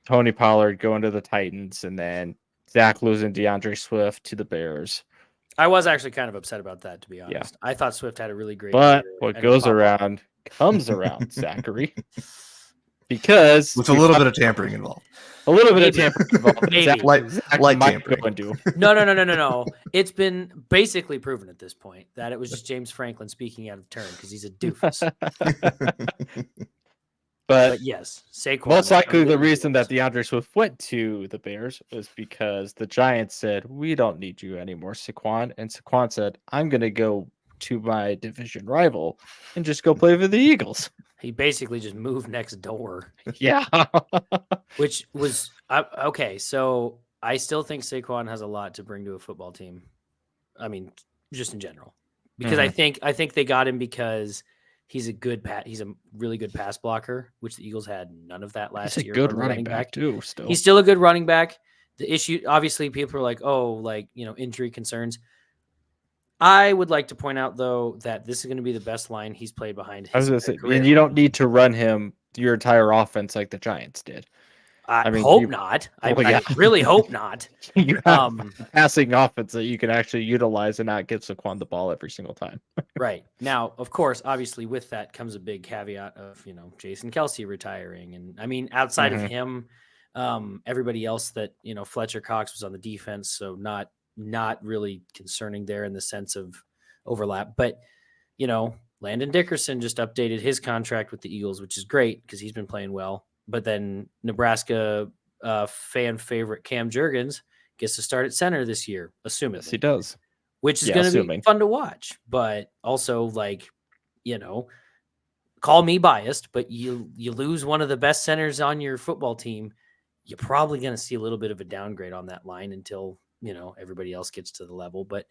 Tony Pollard going to the Titans, and then Zach losing DeAndre Swift to the Bears. I was actually kind of upset about that, to be honest. Yeah. I thought Swift had a really great But year, what and goes Papa- around comes around, Zachary. Because With a little bit of tampering involved. a little bit Maybe. of tampering involved. Maybe. Zach Light might tampering. go and do. No. It's been basically proven at this point that it was just James Franklin speaking out of turn because he's a doofus. But yes, Saquon. Most likely the really reason was. that DeAndre Swift went to the Bears was because the Giants said, we don't need you anymore, Saquon. And Saquon said, I'm going to go to my division rival and just go play for the Eagles. He basically just moved next door, Yeah. which was okay. So I still think Saquon has a lot to bring to a football team. I mean, just in general, because I think they got him because he's a really good pass blocker, which the Eagles had none of that last He's a year. good from the running back too, still. He's still a good running back. The issue, obviously, people are like, injury concerns. I would like to point out, though, that this is going to be the best line he's played behind I was his going to say, career. and you don't need to run him your entire offense like the Giants did. I mean, hope not. Well, I really hope not. You have passing offense that you can actually utilize and not give Saquon the ball every single time. Right. Now, of course, obviously with that comes a big caveat of, Jason Kelsey retiring. And I mean, outside of him, everybody else that, Fletcher Cox was on the defense. So not really concerning there in the sense of overlap, but Landon Dickerson just updated his contract with the Eagles, which is great because he's been playing well. But then Nebraska fan favorite Cam Jurgens gets to start at center this year, assumedly. Yes, he does. Which is going to be fun to watch, but also call me biased, but you lose one of the best centers on your football team, you're probably going to see a little bit of a downgrade on that line until, everybody else gets to the level. But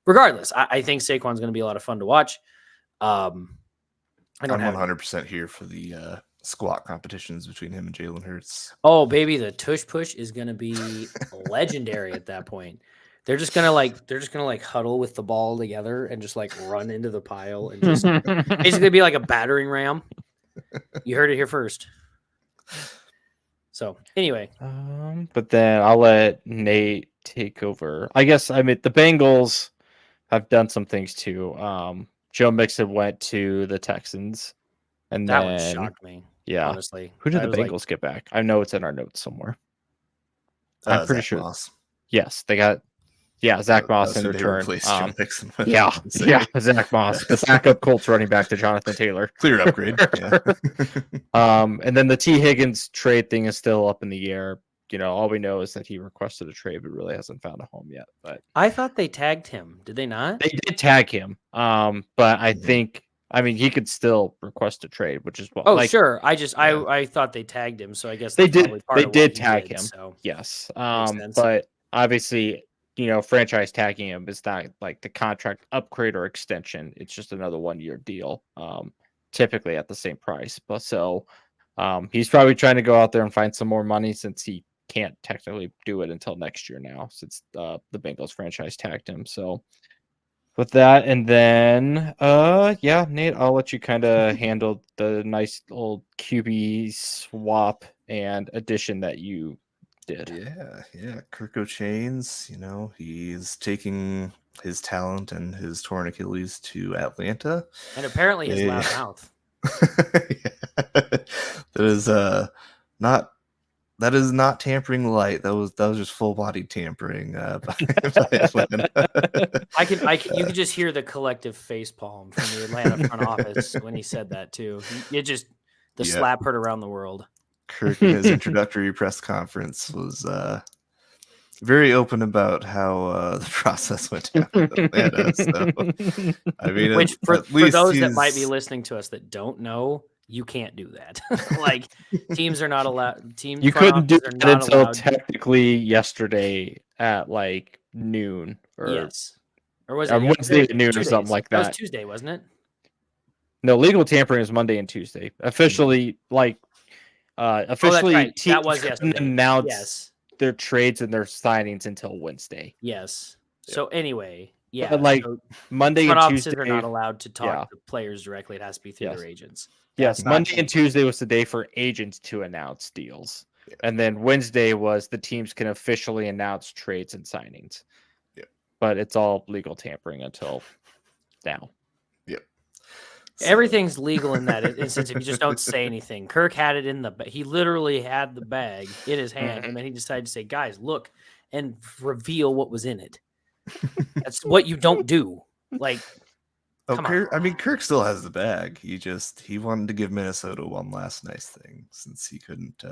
regardless, I think Saquon's going to be a lot of fun to watch. I'm 100% here for the squat competitions between him and Jalen Hurts. Oh, baby, the tush push is going to be legendary at that point. They're just gonna huddle with the ball together and just run into the pile and just basically be like a battering ram. You heard it here first. So anyway, but then I'll let Nate take over. I guess the Bengals have done some things too. Joe Mixon went to the Texans, and that then one shocked me. Yeah, honestly, who did the Bengals get back? I know it's in our notes somewhere. I'm pretty sure. Moss. Yes, they got. Yeah, Zach Moss in return. Yeah, Zach Moss, the backup Colts running back to Jonathan Taylor. Clear upgrade. Yeah. And then the T. Higgins trade thing is still up in the air. All we know is that he requested a trade, but really hasn't found a home yet. But I thought they tagged him. Did they not? They did tag him. But I think, he could still request a trade, which is what. Oh, sure. I thought they tagged him, so I guess they that's did. part They of did what he tag did, him. So. Yes. But obviously, franchise tagging him is not like the contract upgrade or extension. It's just another 1-year deal, typically at the same price. But so he's probably trying to go out there and find some more money since he can't technically do it until next year now, since the Bengals franchise tagged him. So with that, and then Nate, I'll let you kind of handle the nice old QB swap and addition that you did. Yeah. Kirko Chains, he's taking his talent and his torn Achilles to Atlanta. And apparently his loud mouth. That is not tampering light. That was just full body tampering. You could just hear the collective face palm from the Atlanta front office when he said that too. Slap heard around the world. Kirk in his introductory press conference was very open about how the process went down in Atlanta. So, which for those that might be listening to us that don't know, you can't do that. Teams are not allowed. You couldn't do it until technically yesterday at noon. Or was it Wednesday at noon or something like that. That was Tuesday, wasn't it? No, legal tampering is Monday and Tuesday. Officially, Officially, right. That teams was couldn't yesterday. announce Yes. their trades and their signings until Wednesday. Yes. So anyway, yeah. But like so Monday front and offices Tuesday are not allowed to talk yeah. to players directly. It has to be through Yes. their agents. Yes, That's not Monday and changing. Tuesday was the day for agents to announce deals. Yeah. And then Wednesday was the teams can officially announce trades and signings. Yeah. But it's all legal tampering until now. Yep. So. Everything's legal in that instance if you just don't say anything. Kirk had it in he literally had the bag in his hand, and then he decided to say, "Guys, look," and reveal what was in it. That's what you don't do. Like, come on. I mean, Kirk still has the bag. He wanted to give Minnesota one last nice thing since he couldn't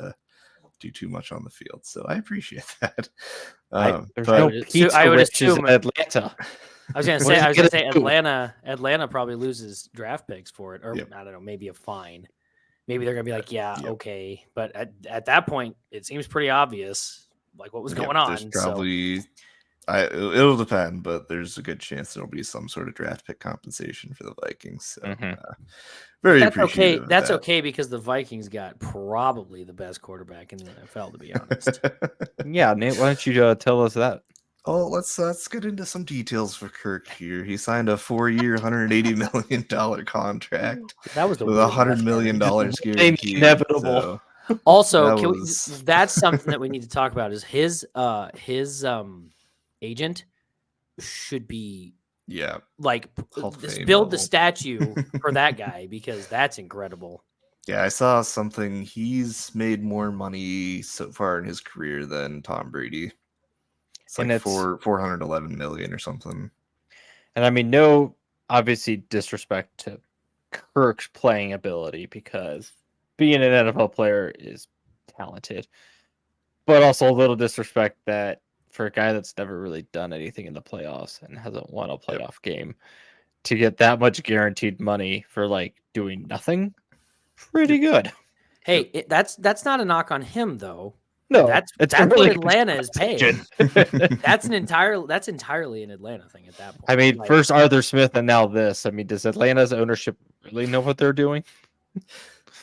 do too much on the field. So I appreciate that. There's no pizza I would witches assume in Atlanta. I was gonna say Atlanta probably loses draft picks for it, or I don't know, maybe a fine. Maybe they're gonna be like, okay. But at that point, it seems pretty obvious, like what was going on. There's probably it'll depend, but there's a good chance there'll be some sort of draft pick compensation for the Vikings. So very appreciative. That's okay because the Vikings got probably the best quarterback in the NFL, to be honest. Yeah, Nate, why don't you tell us that? Oh, let's get into some details for Kirk here. He signed a 4-year, $180 million contract. That was with $100 million guaranteed. Inevitable. So also, that's something that we need to talk about. Is his agent should be like build the statue for that guy because that's incredible. Yeah, I saw something. He's made more money so far in his career than Tom Brady. It's like $411 million or something. And I mean, no, obviously disrespect to Kirk's playing ability because being an NFL player is talented, but also a little disrespect that for a guy that's never really done anything in the playoffs and hasn't won a playoff game to get that much guaranteed money for like doing nothing, pretty good. Hey, that's not a knock on him though. No, that's really what Atlanta is paying. That's entirely an Atlanta thing at that point. I mean, first Arthur Smith and now this. I mean, does Atlanta's ownership really know what they're doing?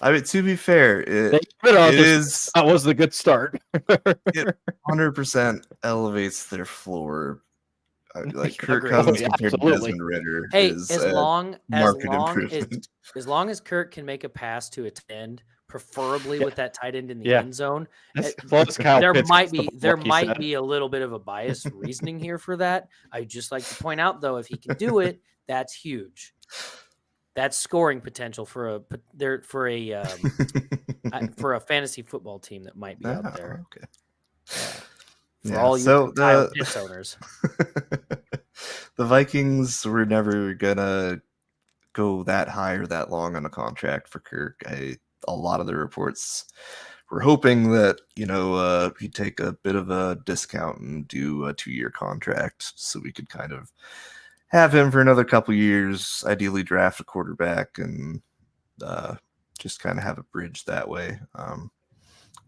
I mean, to be fair, that was the good start. It 100% elevates their floor. Like Kirk Cousins compared to Desmond Ritter. Hey, is as long as Kirk can make a pass to a tight end, preferably with that tight end in the end zone, there might be a little bit of a biased reasoning here for that. I just like to point out though, if he can do it, that's huge. That's scoring potential for a fantasy football team that might be out there. Okay. For all you Kyle Pitts owners. The Vikings were never gonna go that high or that long on a contract for Kirk. A lot of the reports were hoping that he'd take a bit of a discount and do a 2-year contract so we could kind of have him for another couple years, ideally draft a quarterback and just kind of have a bridge that way.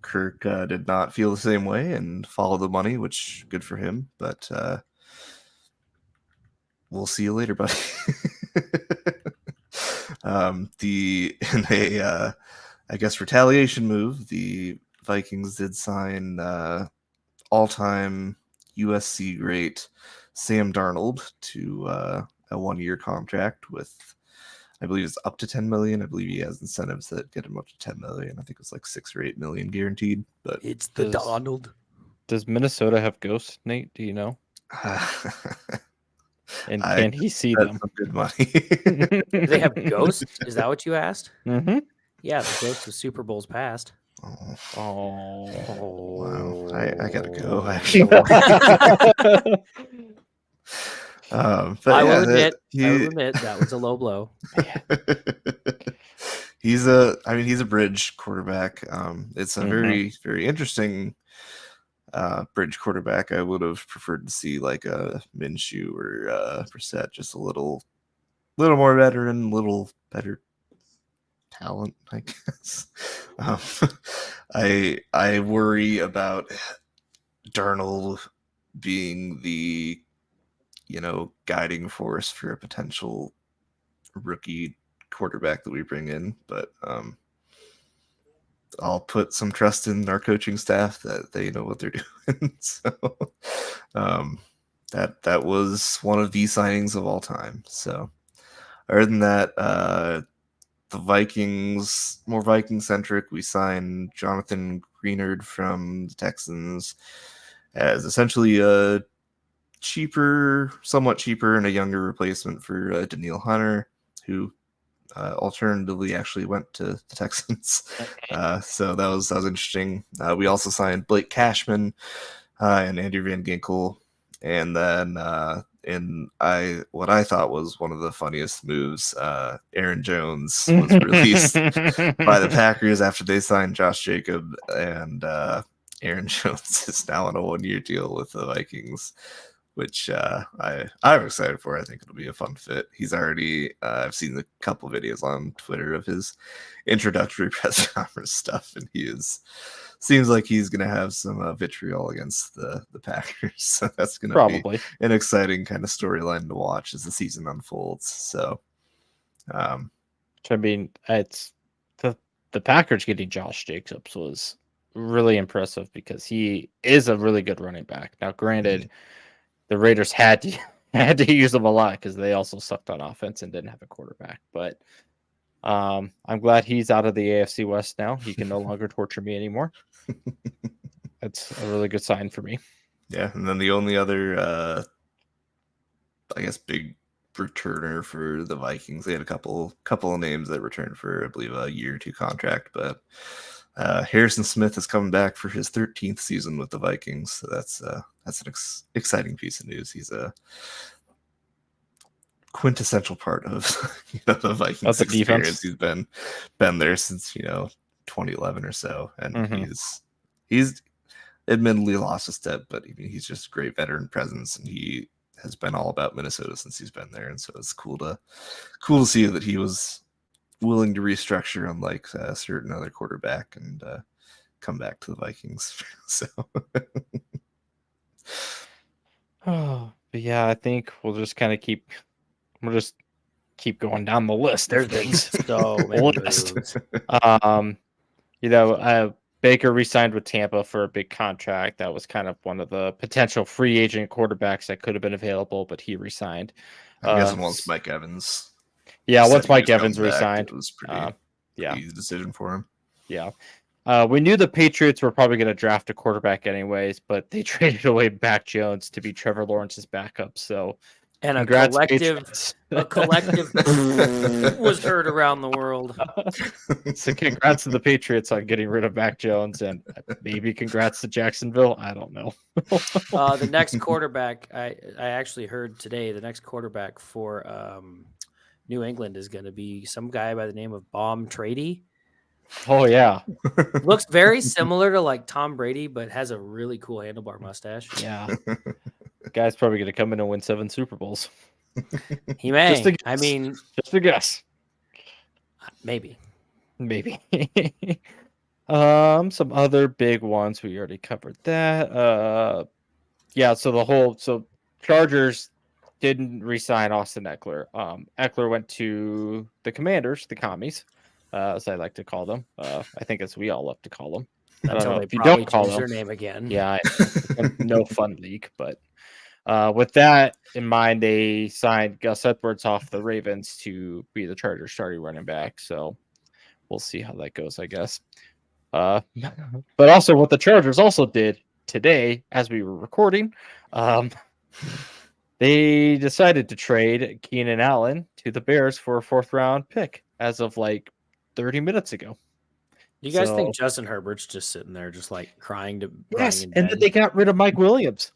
Kirk did not feel the same way and follow the money, which good for him. But we'll see you later, buddy. I guess retaliation move, the Vikings did sign all-time USC great Sam Darnold to a 1-year contract with, I believe it's up to $10 million. I believe he has incentives that get him up to $10 million. I think it's like $6 or $8 million guaranteed. But it's the Donald. Does Minnesota have ghosts, Nate? Do you know? And can he see them? Some good money. Do they have ghosts? Is that what you asked? Mm-hmm. Yeah, the ghost of Super Bowls past. Oh. Wow. I gotta go. Actually. I will admit that was a low blow. He's a bridge quarterback. It's a very, very interesting bridge quarterback. I would have preferred to see like a Minshew or Brissett, just a little more veteran, little better talent, I guess. I worry about Darnold being the guiding force for a potential rookie quarterback that we bring in, but I'll put some trust in our coaching staff that they know what they're doing. So that was one of the signings of all time. So other than that, the Vikings, more Viking centric. We signed Jonathan Greenard from the Texans as essentially a somewhat cheaper and a younger replacement for Daniil Hunter, who alternatively actually went to the Texans. So that was interesting. We also signed Blake Cashman and Andrew Van Ginkel. And then what I thought was one of the funniest moves, Aaron Jones was released by the Packers after they signed Josh Jacob, and Aaron Jones is now on a 1-year deal with the Vikings, which I'm excited for. I think it'll be a fun fit. He's already I've seen a couple videos on Twitter of his introductory press conference stuff, and seems like he's going to have some vitriol against the Packers. So that's going to be an exciting kind of storyline to watch as the season unfolds. So, I mean, it's the Packers getting Josh Jacobs was really impressive because he is a really good running back. Now, granted, the Raiders had to use him a lot because they also sucked on offense and didn't have a quarterback. But I'm glad he's out of the AFC West now. He can no longer torture me anymore. That's a really good sign for me. Yeah, and then the only other, I guess, big returner for the Vikings, they had a couple of names that returned for, I believe, a year or two contract, but Harrison Smith is coming back for his 13th season with the Vikings, so that's an exciting piece of news. He's a quintessential part of the Vikings experience. He's been there since 2011 or so, and he's admittedly lost a step, but he's just a great veteran presence, and he has been all about Minnesota since he's been there, and so it's cool to see that he was willing to restructure, unlike a certain other quarterback, and come back to the Vikings. So, but yeah, I think we'll just kind of keep going down the list. There's been so many moves. Baker re-signed with Tampa for a big contract. That was kind of one of the potential free agent quarterbacks that could have been available, but he re-signed. I guess once Mike Evans. Yeah, once Mike Evans re-signed, it was pretty easy decision for him. Yeah. We knew the Patriots were probably going to draft a quarterback anyways, but they traded away Mac Jones to be Trevor Lawrence's backup. So, and a collective was heard around the world. So congrats to the Patriots on getting rid of Mac Jones, and maybe congrats to Jacksonville. I don't know. The next quarterback, I actually heard today, the next quarterback for New England is going to be some guy by the name of Baum Trady. Oh yeah, looks very similar to like Tom Brady, but has a really cool handlebar mustache. Yeah, guy's probably going to come in and win 7 Super Bowls. He may. Just a guess. Maybe. Some other big ones we already covered that. So Chargers didn't re-sign Austin Eckler. Eckler went to the Commanders, the Commies, as I like to call them. I think as we all love to call them. I don't know if you don't call them their name again. Yeah, no fun league. But with that in mind, they signed Gus Edwards off the Ravens to be the Chargers starting running back. So we'll see how that goes, I guess. But also what the Chargers also did today, as we were recording, they decided to trade Keenan Allen to the Bears for a 4th-round pick as of like 30 minutes ago. You guys think Justin Herbert's just sitting there, just like crying Yes, and then they got rid of Mike Williams.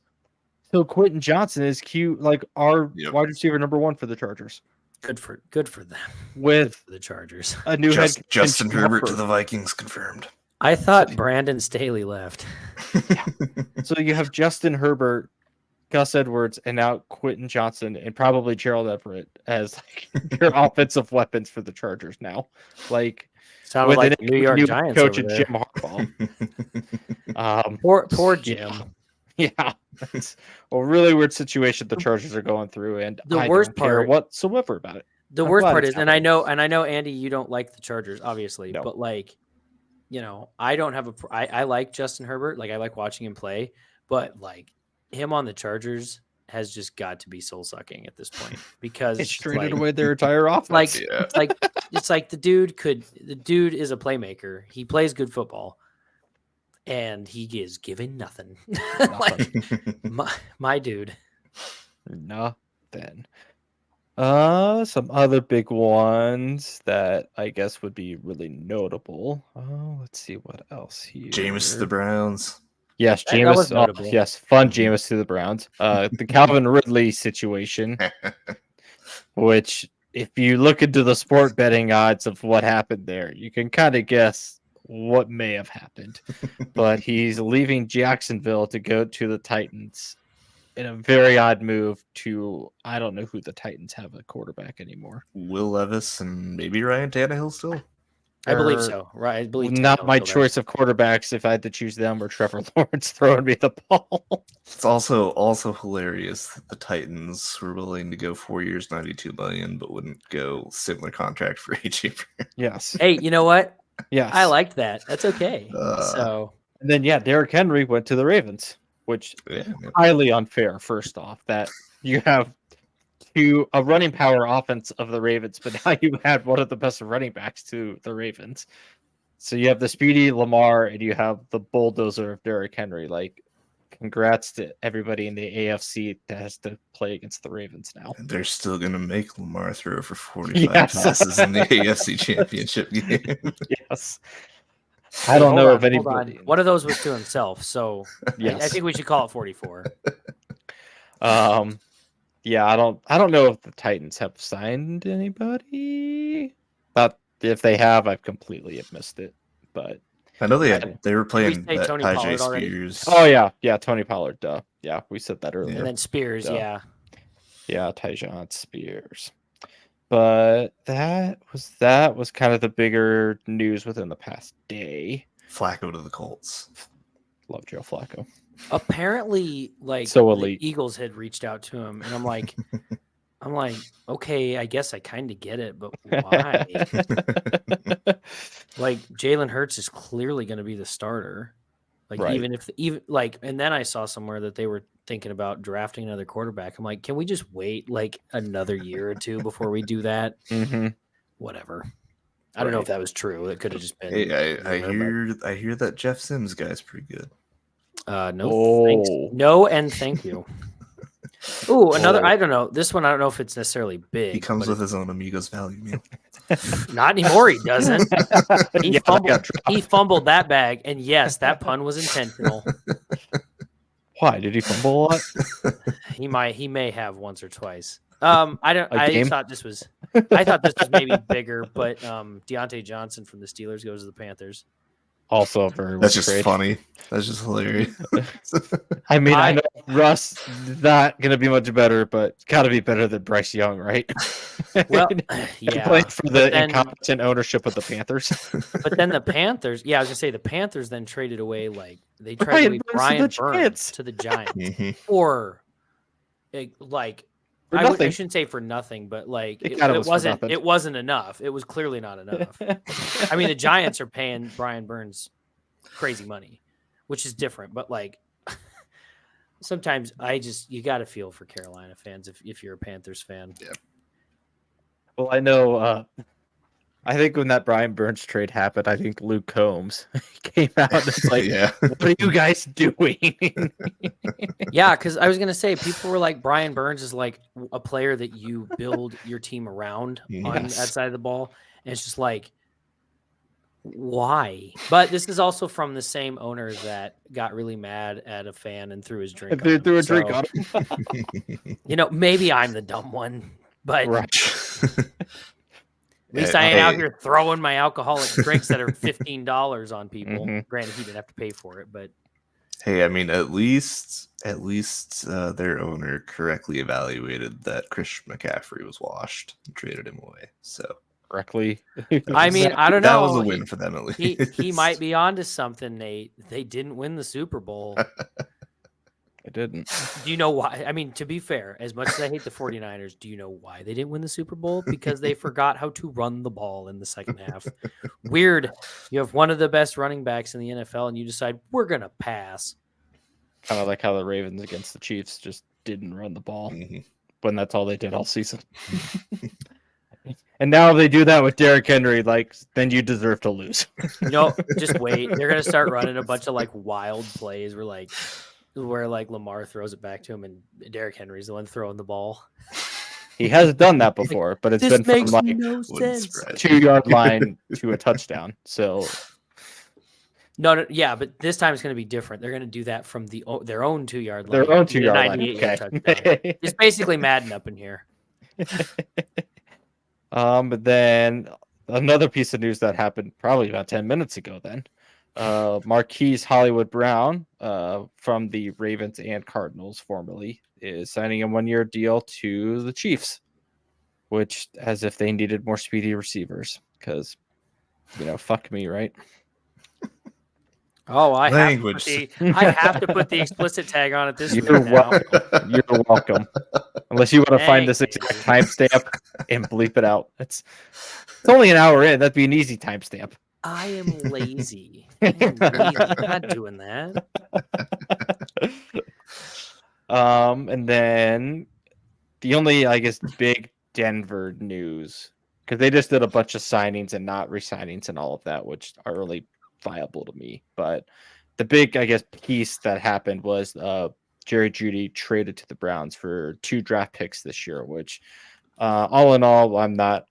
So Quentin Johnson is cute, like our wide receiver number 1 for the Chargers. Good for them. With the Chargers, a new head Justin Herbert to the Vikings confirmed. I thought Brandon Staley left. So you have Justin Herbert, Gus Edwards, and now Quentin Johnson, and probably Gerald Everett as like your offensive weapons for the Chargers now. Like sounded like New York Giants coach and Jim Harbaugh. Poor Jim. Yeah, it's a really weird situation the Chargers are going through, and the worst part whatsoever about it. The worst part is, and I know, Andy, you don't like the Chargers, obviously, but like, I don't have I like Justin Herbert. Like, I like watching him play, but like him on the Chargers has just got to be soul sucking at this point because It's it's traded like, away their entire offense. like Yeah. it's like the dude is a playmaker. He plays good football, and he is giving nothing. Like my dude. Nothing. Some other big ones that I guess would be really notable. Let's see what else here. Jameis to the Browns. Yes, That was Jameis. notable. Yes, fun Jameis to the Browns. The Calvin Ridley situation, which if you look into the sport betting odds of what happened there, you can kind of guess what may have happened. But he's leaving Jacksonville to go to the Titans in a very odd move to, I don't know who the Titans have a quarterback anymore. Will Levis and maybe Ryan Tannehill still. I believe so. Right. I believe Not Tannehill's my still there. choice of quarterbacks if I had to choose them or Trevor Lawrence throwing me the ball. It's also hilarious that the Titans were willing to go 4 years, $92 million, but wouldn't go similar contract for AJ Brown. Yes. Hey, you know what? Yes. I liked that. That's okay. So And then Derrick Henry went to the Ravens, which Yeah, highly unfair. First off, that you have a running power offense of the Ravens, but now you had one of the best running backs to the Ravens. So you have the speedy Lamar and you have the bulldozer of Derrick Henry. Like, congrats to everybody in the AFC that has to play against the Ravens now. and they're still gonna make Lamar throw for 45 Yes. passes in the AFC Championship game. Yes. I don't know if hold anybody. on. One of those was to himself. So Yes. I think we should call it 44. Yeah, I don't know if the Titans have signed anybody. But if they have, I've completely missed it. But I know they were playing say that Tony Tajay Pollard already? Spears. oh yeah, Tony Pollard. Duh. Yeah, we said that earlier. And then Spears, Yeah. yeah. Tyjon Spears. But that was kind of the bigger news within the past day. Flacco to the Colts. Love Joe Flacco. Apparently, like So the elite. Eagles had reached out to him, and I'm like, okay, I guess I kind of get it, but why? Like, Jalen Hurts is clearly going to be the starter. Like, Right. and then I saw somewhere that they were thinking about drafting another quarterback. I'm like, can we just wait like another year or two before we do that? Mm-hmm. Whatever. I don't know if that was true. It could have just been. Hey, I rumor, hear that Jeff Sims guy's pretty good. but, no, Oh. thanks. No, and thank you. Ooh, another. Oh. I don't know. This one, I don't know if it's necessarily big. He comes but with his own Amigos value meal. not anymore. He doesn't. He Yeah, fumbled. that got He fumbled that bag, and yes, that pun was intentional. Why did he fumble a lot? He may have once or twice. I don't. A I game? thought this was. I thought this was maybe bigger, but Deontay Johnson from the Steelers goes to the Panthers. Also very That's just trade. funny. That's just hilarious. I mean, I I- know Russ not gonna be much better, but gotta be better than Bryce Young, right? Well, He yeah. played for but the then- incompetent ownership of the Panthers. But then the Panthers, I was gonna say the Panthers then traded away they Brian traded Burns away to the Brian Burns Giants. to the Giants Mhm. for For I nothing. shouldn't say for nothing, but like It it, kinda it was for wasn't nothing. it wasn't enough. It was clearly not enough. I mean, the Giants are paying Brian Burns crazy money, which is different. But like sometimes you got to feel for Carolina fans if you're a Panthers fan. Well, I know. I think when that Brian Burns trade happened, I think Luke Combs came out and it's like, yeah. "What are you guys doing?" Yeah, because I was gonna say people were like Brian Burns is like a player that you build your team around on that Yes. side of the ball, and it's just like, why? But this is also from the same owner that got really mad at a fan and threw his drink. They on threw him. a drink So, on him. maybe I'm the dumb one, but Right. at least I ain't out Hey. here throwing my alcoholic drinks that are $15 on people. Mhm. Granted, he didn't have to pay for it, but Hey, I mean, at least their owner correctly evaluated that Christian McCaffrey was washed and traded him away. So Correctly. I mean, I don't that know. was a win for them at least. He might be onto something, Nate. They didn't win the Super Bowl. It didn't. Do you know why? I mean, to be fair, as much as I hate the 49ers, do you know why they didn't win the Super Bowl? Because they forgot how to run the ball in the second half. Weird. You have one of the best running backs in the NFL, and you decide, we're going to pass. Kind of like how the Ravens against the Chiefs just didn't run the ball Mm-hmm. when that's all they did all season. And now they do that with Derrick Henry, like, then you deserve to lose. Just wait. They're going to start running a bunch of, like, wild plays where Lamar throws it back to him and Derrick Henry's the one throwing the ball. He has done that before, but it's This been from makes like no sense. 2-yard line to a touchdown. So No, yeah, but this time it's going to be different. They're going to do that from their own 2-yard line. their own 2-yard line. 98-yard touchdown. Okay. It's basically Madden up in here. But then another piece of news that happened probably about 10 minutes ago then. Marquise Hollywood Brown from the Ravens and Cardinals formerly is signing a 1-year deal to the Chiefs, which as if they needed more speedy receivers because, fuck me, right? Oh, I have to put the explicit tag on it this week now. You're welcome. Unless you want to find this Thank exact timestamp and bleep it out. It's only an hour in. That'd be an easy timestamp. I am lazy. I'm not doing that. And then the only, I guess, big Denver news, because they just did a bunch of signings and not re-signings and all of that, which are really viable to me. But the big, I guess, piece that happened was Jerry Jeudy traded to the Browns for 2 draft picks this year, which all in all, I'm not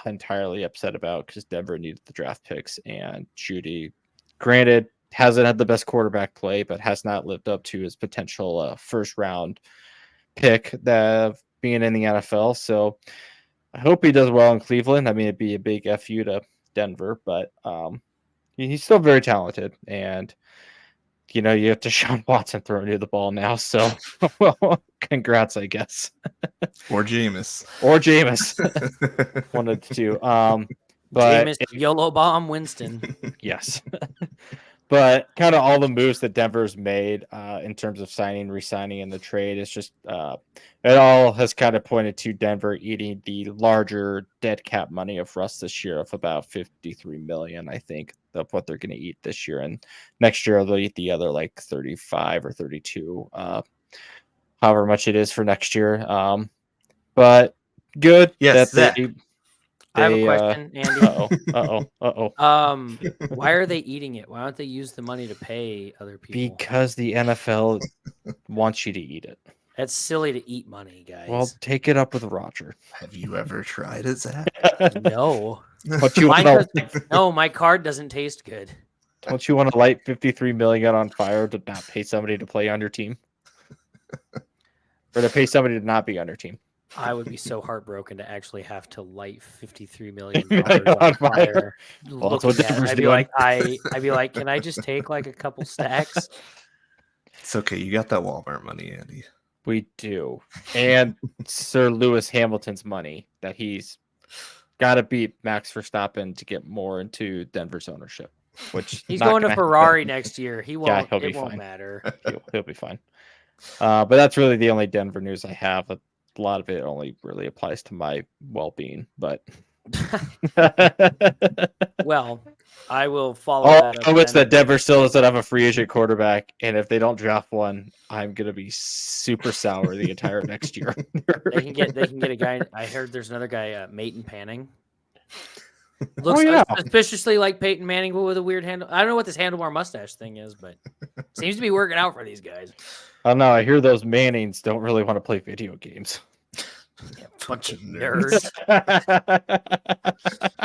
entirely upset about because Denver needed the draft picks, and Jeudy, granted, hasn't had the best quarterback play, but has not lived up to his potential first round pick that being in the NFL. So I hope he does well in Cleveland. I mean, it'd be a big FU to Denver, but he's still very talented, and you have Deshaun Watson throwing you the ball now. So, well, congrats, I guess. Or Jameis. One of the two. But Jameis, YOLO bomb Winston. Yes. But kind of all the moves that Denver's made in terms of signing, re-signing, and the trade is just it all has kind of pointed to Denver eating the larger dead cap money of Russ this year of about $53 million, I think, of what they're going to eat this year. And next year they'll eat the other like 35 or 32, however much it is for next year. But good. Yes, that I have a question, Andy. Why are they eating it? Why don't they use the money to pay other people? Because the NFL wants you to eat it. That's silly to eat money, guys. Well, take it up with Roger. Have you ever tried it, Zach? No. No, my card doesn't taste good. Don't you want to light $53 million on fire to not pay somebody to play on your team? Or to pay somebody to not be on your team? I would be so heartbroken to actually have to light $53 million on fire. Well, that's what Denver's I'd be doing. I'd be like, can I just take like a couple stacks? It's okay. You got that Walmart money, Andy. We do. And Sir Lewis Hamilton's money that he's got to beat Max Verstappen to get more into Denver's ownership. Which he's going to Ferrari next year. He won't. Yeah, it won't matter. He'll be fine. But that's really the only Denver news I have. A lot of it only really applies to my well-being, but well, I will follow that up. Oh, it's that Denver still doesn't have a free agent quarterback, and if they don't draft one, I'm gonna be super sour the entire next year. They can get a guy. I heard there's another guy, Peyton Manning. Looks suspiciously like Peyton Manning, but with a weird handle. I don't know what this handlebar mustache thing is, but seems to be working out for these guys. Oh no, I hear those Mannings don't really want to play video games. Yeah, bunch of nerds.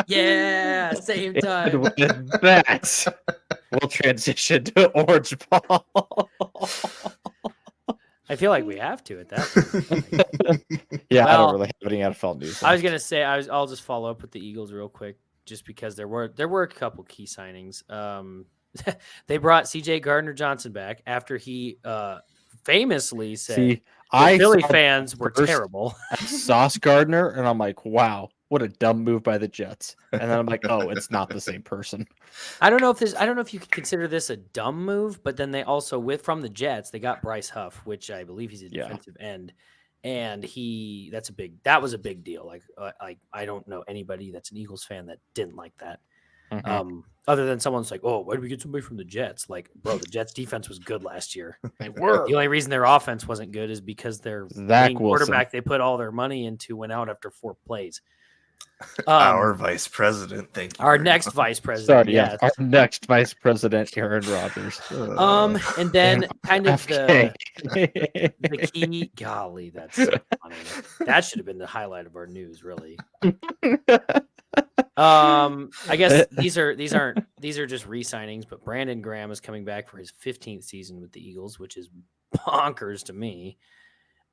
Yeah, same time. With that, we'll transition to Orange Ball. I feel like we have to at that point. Yeah, I don't really have any NFL news. I was gonna say I'll just follow up with the Eagles real quick, just because there were a couple key signings. They brought CJ Gardner-Johnson back after he famously said Philly fans were terrible. Sauce Gardner, and I'm like, wow, what a dumb move by the Jets. And then I'm like, oh, it's not the same person. I don't know if you could consider this a dumb move, but then they also from the Jets, they got Bryce Huff, which I believe he's a defensive end. And that was a big deal. Like I don't know anybody that's an Eagles fan that didn't like that. Mm-hmm. Other than someone's like, oh, why did we get somebody from the Jets? Like, bro, the Jets defense was good last year. They were. The only reason their offense wasn't good is because their main quarterback they put all their money into went out after 4 plays. Our vice president, thank you. Our next vice president. Sorry, yes. Our next vice president, Aaron Rodgers. And then kind of the key. Golly, that's so funny. That should have been the highlight of our news, really. I guess these are just re-signings, but Brandon Graham is coming back for his 15th season with the Eagles, which is bonkers to me.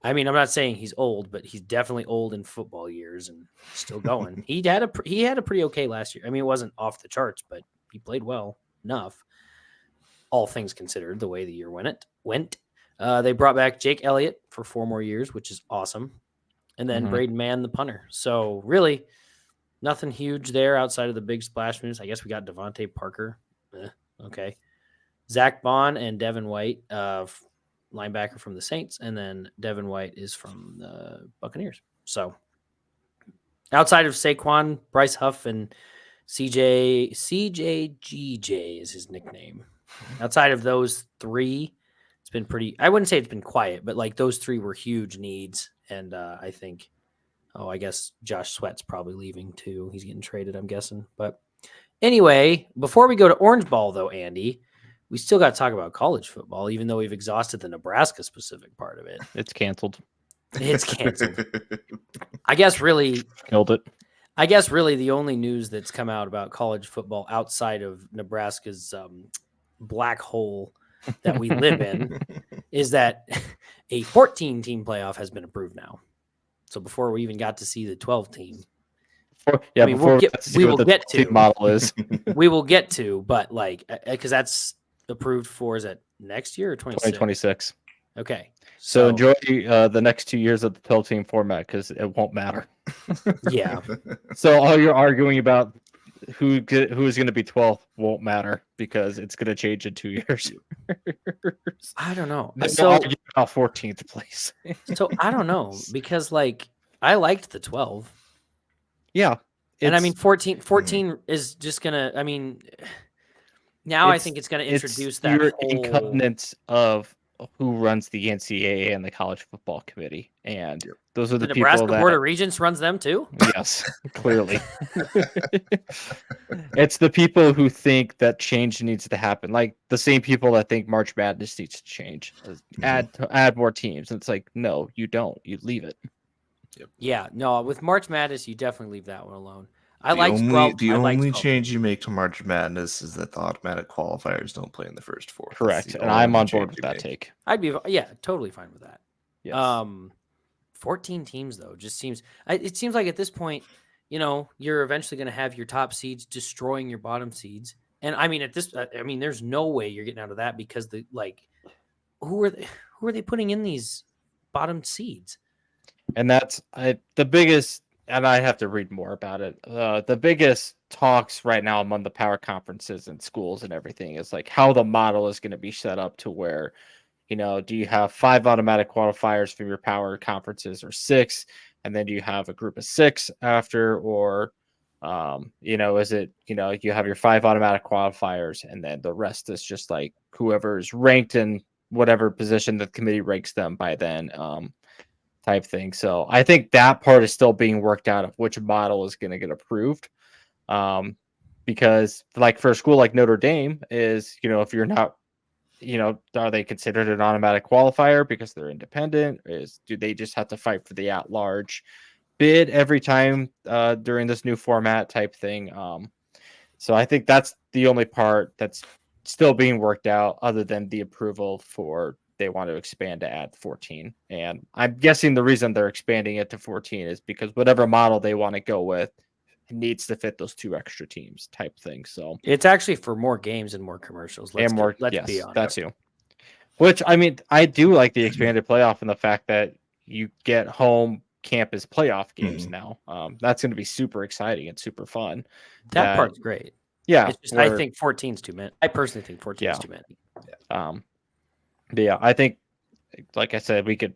I mean, I'm not saying he's old, but he's definitely old in football years and still going. He had a pretty okay last year. I mean, it wasn't off the charts, but he played well enough, all things considered, the way the year went. They brought back Jake Elliott for 4 more years, which is awesome. And then Braden Mann, the punter. So really nothing huge there outside of the big splash moves. I guess we got Devontae Parker. Okay. Zach Bond and Devin White, linebacker from the Saints, and then Devin White is from the Buccaneers. So outside of Saquon, Bryce Huff, and CJGJ is his nickname. Outside of those 3, it's been pretty, I wouldn't say it's been quiet, but like those 3 were huge needs. And I think, I guess Josh Sweat's probably leaving too. He's getting traded, I'm guessing. But anyway, before we go to Orange Ball though, Andy, we still got to talk about college football, even though we've exhausted the Nebraska specific part of it. It's canceled. It's canceled. I guess really killed it. I guess really the only news that's come out about college football outside of Nebraska's black hole that we live in is that a 14-team playoff has been approved now. So before we even got to see the 12-team. Yeah, I mean, we will get to model is. We will get to, but like, because that's approved for, is that next year or 2026? Okay. So enjoy the next 2 years of the 12-team format because it won't matter. Yeah. So all you're arguing about who is going to be 12th won't matter because it's going to change in 2 years. I don't know. So about 14th place. So I don't know because like I liked the 12. Yeah. And I mean 14 is just going to, I mean, now I think it's going to introduce that whole covenants of who runs the NCAA and the College Football Committee, and those are the people Nebraska that Board of Regents runs them too. Yes, clearly. It's the people who think that change needs to happen, like the same people that think March Madness needs to change, add more teams. And it's like, no, you don't. You leave it. Yep. Yeah, no. With March Madness, you definitely leave that one alone. The only change you make to March Madness is that the automatic qualifiers don't play in the first 4. Correct, and I'm on board with that take. I'd be totally fine with that. Yes. 14 teams though just seems. It seems like at this point, you're eventually going to have your top seeds destroying your bottom seeds, and I mean there's no way you're getting out of that because who are they putting in these bottom seeds? And that's the biggest. And I have to read more about it. The biggest talks right now among the power conferences and schools and everything is like how the model is going to be set up to where, do you have 5 automatic qualifiers for your power conferences or 6, and then do you have a group of 6 after, or, is it, you have your 5 automatic qualifiers and then the rest is just like whoever is ranked in whatever position the committee ranks them by then, type thing. So I think that part is still being worked out of which model is going to get approved. Because like for a school like Notre Dame is, if you're not, are they considered an automatic qualifier because they're independent? Do they just have to fight for the at-large bid every time during this new format type thing? So I think that's the only part that's still being worked out other than the approval for they want to expand to add 14. And I'm guessing the reason they're expanding it to 14 is because whatever model they want to go with needs to fit those 2 extra teams type thing. So it's actually for more games and more commercials. Let's be honest. That too. Which, I mean, I do like the expanded playoff and the fact that you get home camp as playoff games now. That's going to be super exciting and super fun. That part's great. Yeah. It's just, I think 14 is too many. I personally think 14 is too many. But yeah, I think, like I said, we could,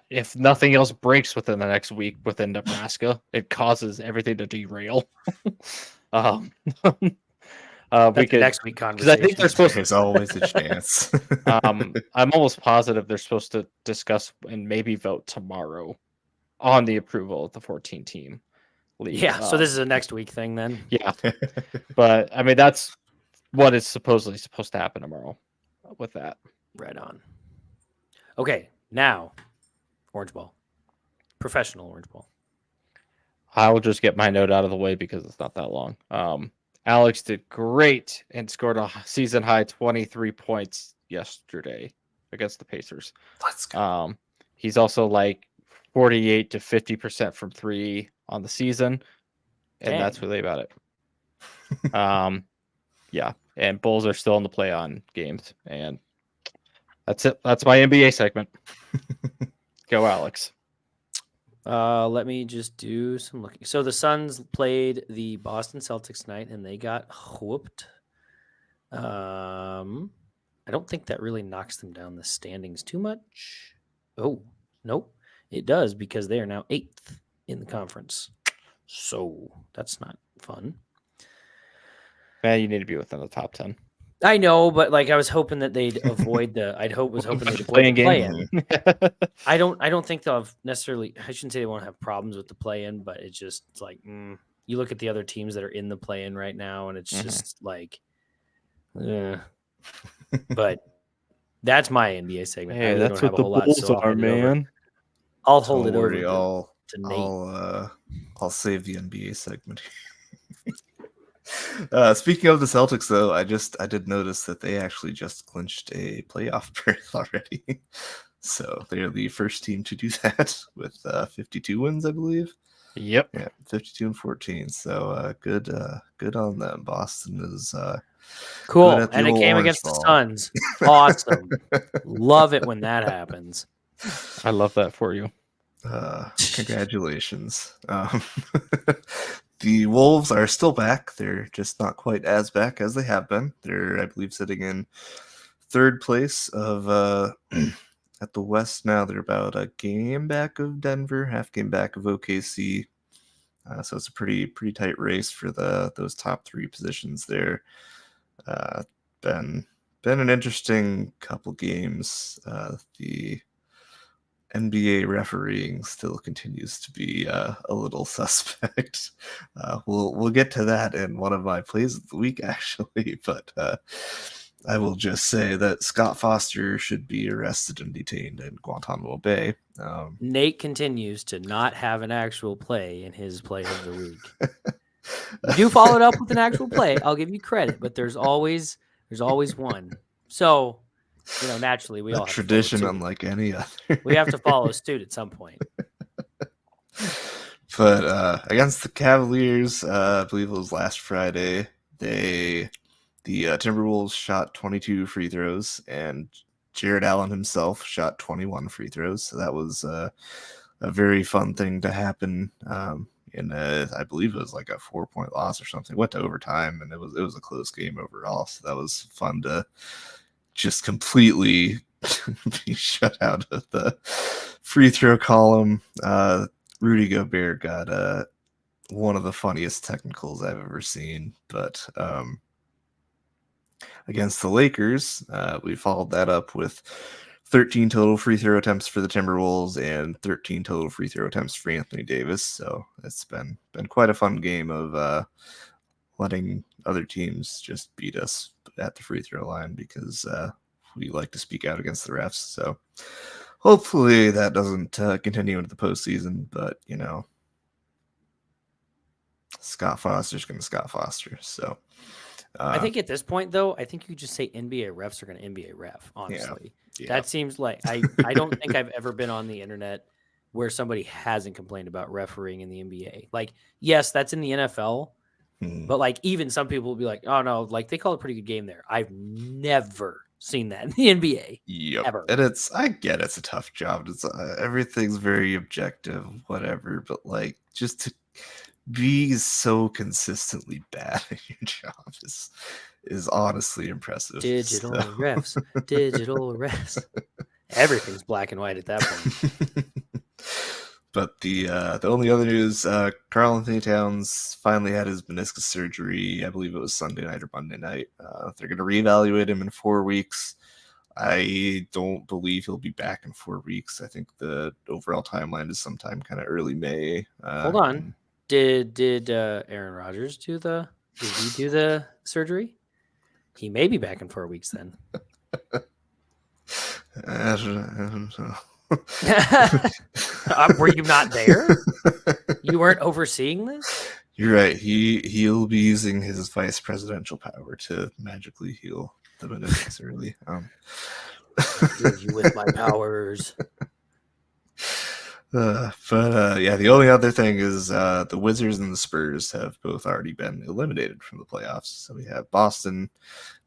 if nothing else breaks within the next week within Nebraska, it causes everything to derail. We could next week because I think they're supposed. There's always a chance. I'm almost positive they're supposed to discuss and maybe vote tomorrow on the approval of the 14-team league. Yeah, so this is a next week thing then. Yeah, but I mean that's what is supposedly supposed to happen tomorrow with that. Right on. Okay, now Orange Ball, professional Orange Ball. I'll just get my note out of the way because it's not that long. Alex did great and scored a season high 23 points yesterday against the Pacers. Let's go. He's also like 48 to 50% from 3 on the season, and that's really about it. Yeah, and Bulls are still in the play-on games, and that's it. That's my NBA segment. Go, Alex. Let me just do some looking. So the Suns played the Boston Celtics tonight, and they got whooped. I don't think that really knocks them down the standings too much. Oh, nope. It does because they are now 8th in the conference. So that's not fun. Man, you need to be within the top 10. I know, but like I was hoping that they'd avoid the. Was hoping they'd avoid the play-in. I don't think they'll have necessarily. I shouldn't say they won't have problems with the play-in, but it's just like you look at the other teams that are in the play-in right now, and it's just like, But that's my NBA segment. Hey, that's what the Bulls are, man. I'll hold it over. To Nate. I'll save the NBA segment. Speaking of the Celtics, though, I did notice that they actually just clinched a playoff berth already. So they're the first team to do that with 52 wins, I believe. Yep. Yeah, 52-14. So good on them. Boston is cool. And it came against the Suns. Awesome. Love it when that happens. I love that for you. Congratulations. The Wolves are still back. They're just not quite as back as they have been. They're, I believe, sitting in 3rd place of at the West now. They're about a game back of Denver, half game back of OKC. So it's a pretty tight race for those top 3 positions there. Been an interesting couple games. The NBA refereeing still continues to be a little suspect. We'll get to that in one of my plays of the week, actually. But I will just say that Scott Foster should be arrested and detained in Guantanamo Bay. Nate continues to not have an actual play in his play of the week. You do follow it up with an actual play. I'll give you credit, but there's always one. So. Naturally, we all have tradition unlike any other. We have to follow suit at some point. But against the Cavaliers, I believe it was last Friday, the Timberwolves shot 22 free throws, and Jared Allen himself shot 21 free throws. So that was a very fun thing to happen. I believe it was like a 4-point loss or something. Went to overtime, and it was a close game overall. So that was fun to just completely be shut out of the free throw column. Rudy Gobert got one of the funniest technicals I've ever seen. But against the Lakers, we followed that up with 13 total free throw attempts for the Timberwolves and 13 total free throw attempts for Anthony Davis. So it's been quite a fun game of letting other teams just beat us at the free throw line because we like to speak out against the refs. So hopefully that doesn't continue into the postseason, but Scott Foster's going to Scott Foster. So I think at this point, though, I think you just say NBA refs are going to NBA ref, honestly. Yeah. That seems like I don't think I've ever been on the internet where somebody hasn't complained about refereeing in the NBA. Like, yes, that's in the NFL. But like even some people will be like, oh no, like they call it a pretty good game there. I've never seen that in the NBA. Yep. Ever. And I get it's a tough job. It's everything's very objective, whatever. But like, just to be so consistently bad at your job is honestly impressive. Digital refs. Everything's black and white at that point. But the only other news, Karl Anthony Towns finally had his meniscus surgery. I believe it was Sunday night or Monday night. They're going to reevaluate him in 4 weeks. I don't believe he'll be back in 4 weeks. I think the overall timeline is sometime kind of early May. Hold on. Did Aaron Rodgers do the surgery? He may be back in 4 weeks then. I don't know. Were you not there? You weren't overseeing this? You're right. He'll be using his vice presidential power to magically heal the meniscus early. Leave you with my powers. Yeah, the only other thing is the Wizards and the Spurs have both already been eliminated from the playoffs. So we have Boston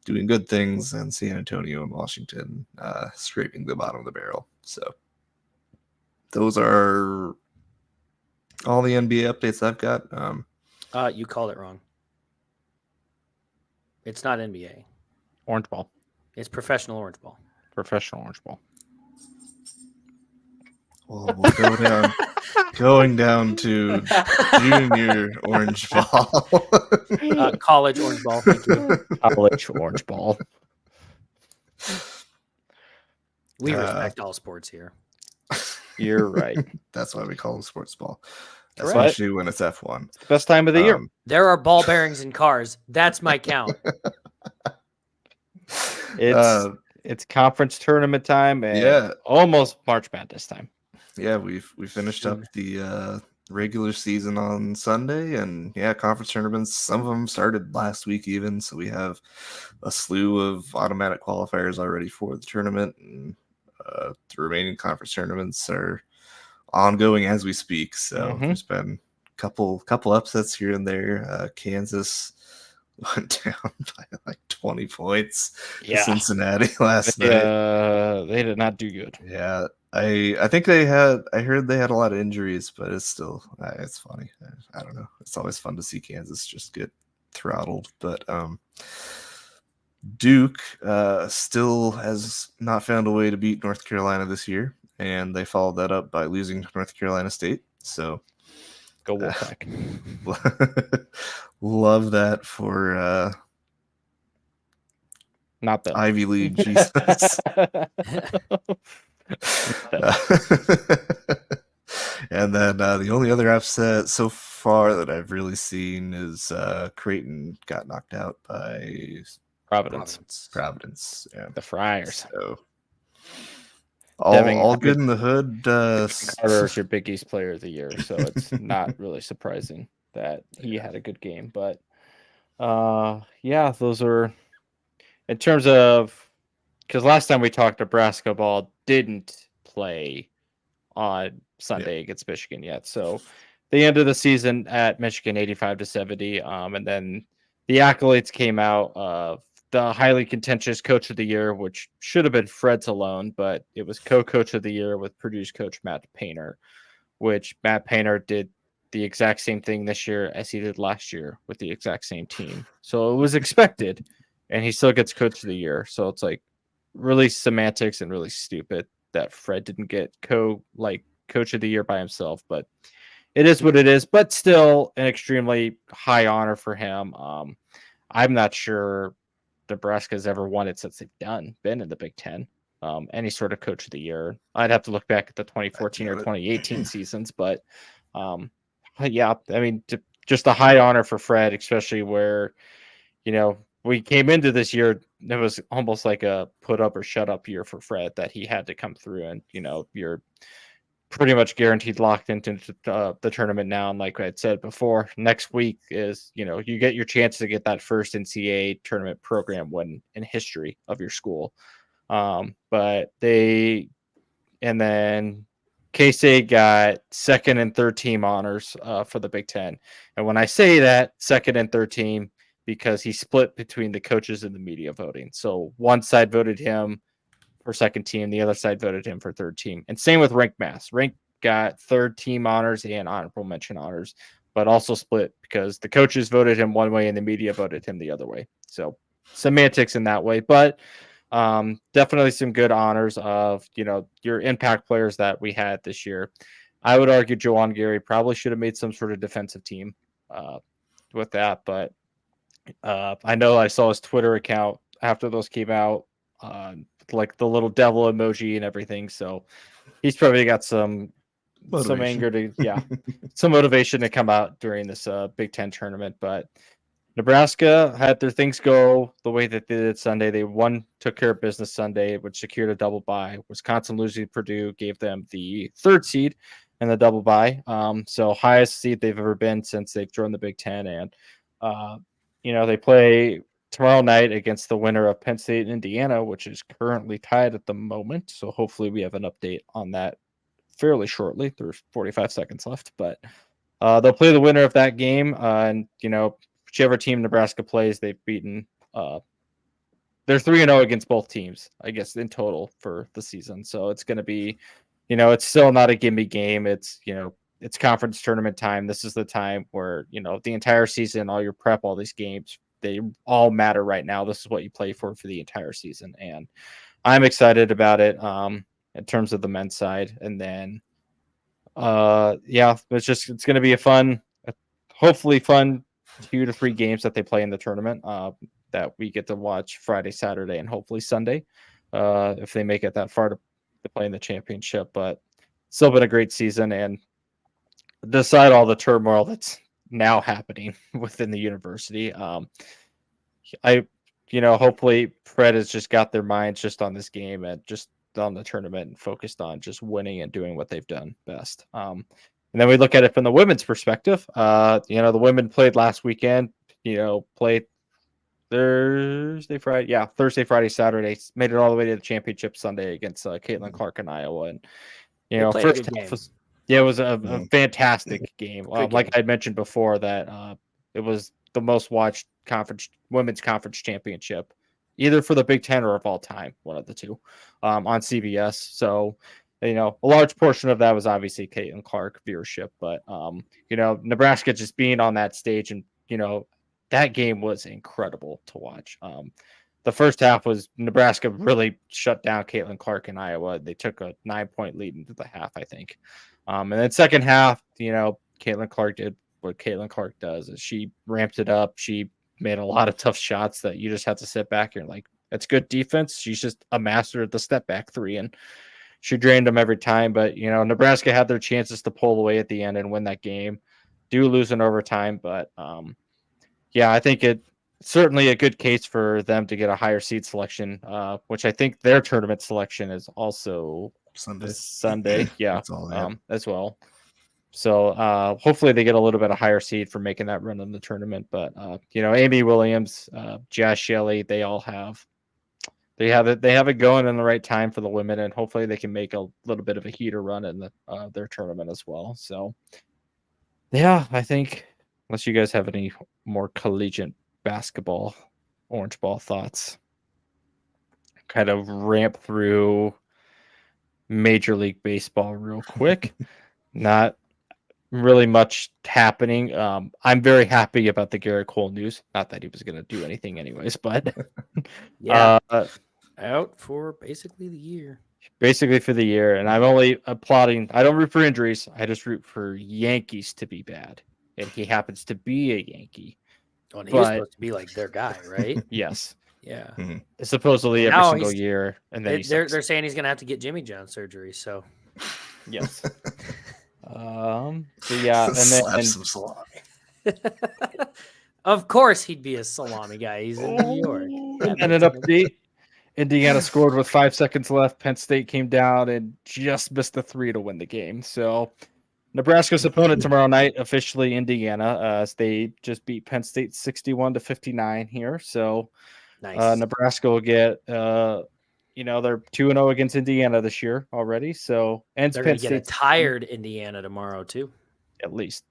doing good things and San Antonio and Washington scraping the bottom of the barrel. So those are all the NBA updates I've got. You called it wrong. It's not NBA. Orange ball. It's professional orange ball. Professional orange ball. Well, we'll go down, going down to junior orange ball. College orange ball. Thank you. College orange ball. We respect all sports here. You're right. That's why we call them sports ball. Correct. Especially when it's F1. Best time of the year. There are ball bearings in cars. That's my count. It's conference tournament time and almost March Madness time. Yeah, we finished up the regular season on Sunday, and conference tournaments. Some of them started last week even, so we have a slew of automatic qualifiers already for the tournament, and the remaining conference tournaments are ongoing as we speak. So there's been a couple upsets here and there. Kansas went down by like 20 points to Cincinnati last night. They did not do good. Yeah, I think I heard they had a lot of injuries, but it's still it's funny. I don't know. It's always fun to see Kansas just get throttled, but Duke still has not found a way to beat North Carolina this year, and they followed that up by losing to North Carolina State. So go Wolfpack. Love that for not the Ivy League Jesus. And then the only other upset so far that I've really seen is Creighton got knocked out by Providence. Yeah. The Friars. So all good in the hood. Carter is your Big East Player of the Year, so it's not really surprising that he had a good game. But those are in terms of, because last time we talked, Nebraska ball didn't play on Sunday against Michigan yet. So the end of the season at Michigan 85-70, and then the accolades came out of the highly contentious Coach of the Year, which should have been Fred Talone, but it was co-coach of the year with Purdue's coach Matt Painter, which Matt Painter did the exact same thing this year as he did last year with the exact same team. So it was expected, and he still gets Coach of the Year. So it's like really semantics and really stupid that Fred didn't get Coach of the Year by himself, but it is what it is. But still an extremely high honor for him. I'm not sure Nebraska's ever won it since they've been in the Big Ten. Any sort of Coach of the Year. I'd have to look back at the 2014 or 2018 seasons, but I mean, just a high honor for Fred, especially where, we came into this year, it was almost like a put up or shut up year for Fred that he had to come through, and, you're pretty much guaranteed locked into the tournament now. And like I had said before, next week is, you get your chance to get that first NCAA tournament program win in history of your school. And then K-State got second and third team honors for the Big Ten. And when I say that second and third team, because he split between the coaches and the media voting. So one side voted him for second team, the other side voted him for third team. And same with Rink Mass. Rink got third team honors and honorable mention honors, but also split because the coaches voted him one way and the media voted him the other way. So semantics in that way, but definitely some good honors of, your impact players that we had this year. I would argue Juwan Gary probably should have made some sort of defensive team with that, but I know I saw his Twitter account after those came out, like the little devil emoji and everything. So he's probably got some anger to, some motivation to come out during this Big Ten tournament. But Nebraska had their things go the way that they did Sunday. They took care of business Sunday, which secured a double bye. Wisconsin losing to Purdue gave them the third seed in the double bye. So highest seed they've ever been since they've joined the Big Ten. And, they play tomorrow night against the winner of Penn State and Indiana, which is currently tied at the moment. So hopefully we have an update on that fairly shortly. There's 45 seconds left, but they'll play the winner of that game. And, whichever team Nebraska plays, they've beaten. They're 3-0 against both teams, I guess, in total for the season. So it's going to be, it's still not a gimme game. It's, it's conference tournament time. This is the time where, the entire season, all your prep, all these games, they all matter right now. This is what you play for the entire season. And I'm excited about it in terms of the men's side. And then, it's going to be hopefully fun 2 to 3 games that they play in the tournament that we get to watch Friday, Saturday, and hopefully Sunday if they make it that far to play in the championship. But still been a great season, and despite all the turmoil that's now happening within the university, hopefully Fred has just got their minds just on this game and just on the tournament and focused on just winning and doing what they've done best. And then we look at it from the women's perspective. The women played last weekend, played Thursday, Friday, Saturday, made it all the way to the championship Sunday against Caitlin Clark in Iowa. And, first half was, it was a fantastic game. Like I mentioned before, that it was the most watched women's conference championship, either for the Big Ten or of all time, one of the two, on CBS. So, a large portion of that was obviously Caitlin Clark viewership, but Nebraska just being on that stage, and that game was incredible to watch. The first half was Nebraska really shut down Caitlin Clark in Iowa. They took a 9-point lead into the half, I think. And then second half, Caitlin Clark did what Caitlin Clark does, is she ramped it up. She made a lot of tough shots that you just have to sit back and like, that's good defense. She's just a master at the step back three, and she drained them every time. But, Nebraska had their chances to pull away at the end and win that game. Do lose in overtime, but I think it's certainly a good case for them to get a higher seed selection, which I think their tournament selection is also Sunday. Yeah, as well. So hopefully they get a little bit of higher seed for making that run in the tournament. But Amy Williams, Jazz Shelley, they all have it going in the right time for the women, and hopefully they can make a little bit of a heater run in their tournament as well. So I think, unless you guys have any more collegiate basketball, orange ball thoughts, kind of ramp through Major League Baseball real quick. Not really much happening. I'm very happy about the Garrett Cole news. Not that he was going to do anything anyways, but out for basically the year. Basically for the year, and I'm only applauding. I don't root for injuries. I just root for Yankees to be bad, and he happens to be a Yankee. Oh, and he was supposed to be like their guy, right? Yes. Yeah. Mm-hmm. Supposedly every single year, and then they're saying he's going to have to get Jimmy John surgery. So yes. And then some salami. Of course, he'd be a salami guy. He's in New York. And an update: Indiana scored with 5 seconds left. Penn State came down and just missed the 3 to win the game. So Nebraska's opponent tomorrow night, officially Indiana, as they just beat Penn State 61-59 here. So nice. Nebraska will get, they're 2-0 against Indiana this year already. So they're going to get a tired Indiana tomorrow too. At least,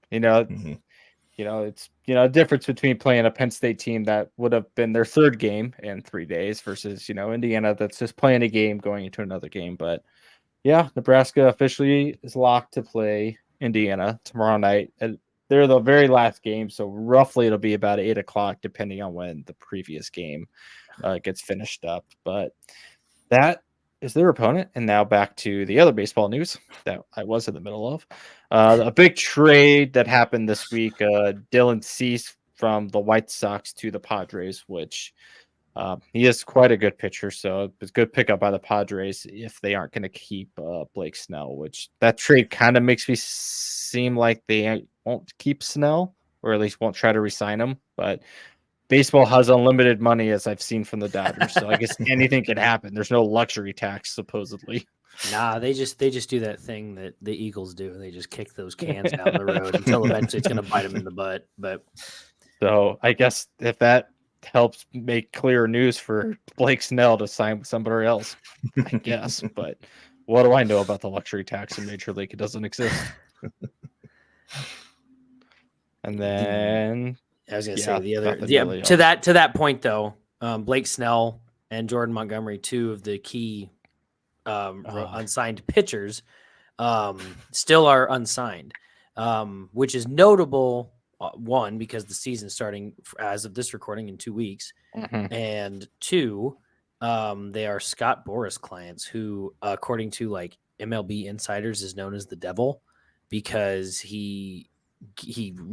it's a difference between playing a Penn State team that would have been their third game in 3 days versus Indiana that's just playing a game going into another game. But yeah, Nebraska officially is locked to play Indiana tomorrow night. And they're the very last game, so roughly it'll be about 8:00, depending on when the previous game gets finished up. But that is their opponent. And now back to the other baseball news that I was in the middle of. A big trade that happened this week. Dylan Cease from the White Sox to the Padres, which he is quite a good pitcher. So it's a good pickup by the Padres if they aren't going to keep Blake Snell, which that trade kind of makes me seem like they won't keep Snell, or at least won't try to re-sign him. But baseball has unlimited money, as I've seen from the Dodgers, so I guess anything can happen. There's no luxury tax, supposedly. Nah, they just do that thing that the Eagles do. They just kick those cans down the road until eventually it's going to bite them in the butt. But so I guess if that helps make clear news for Blake Snell to sign with somebody else, I guess. But what do I know about the luxury tax in Major League? It doesn't exist. And then I was going to say the other to that point though, Blake Snell and Jordan Montgomery, two of the key unsigned pitchers, still are unsigned, which is notable. One, because the season's starting as of this recording in 2 weeks, and two, they are Scott Boras clients who, according to like MLB insiders, is known as the devil because he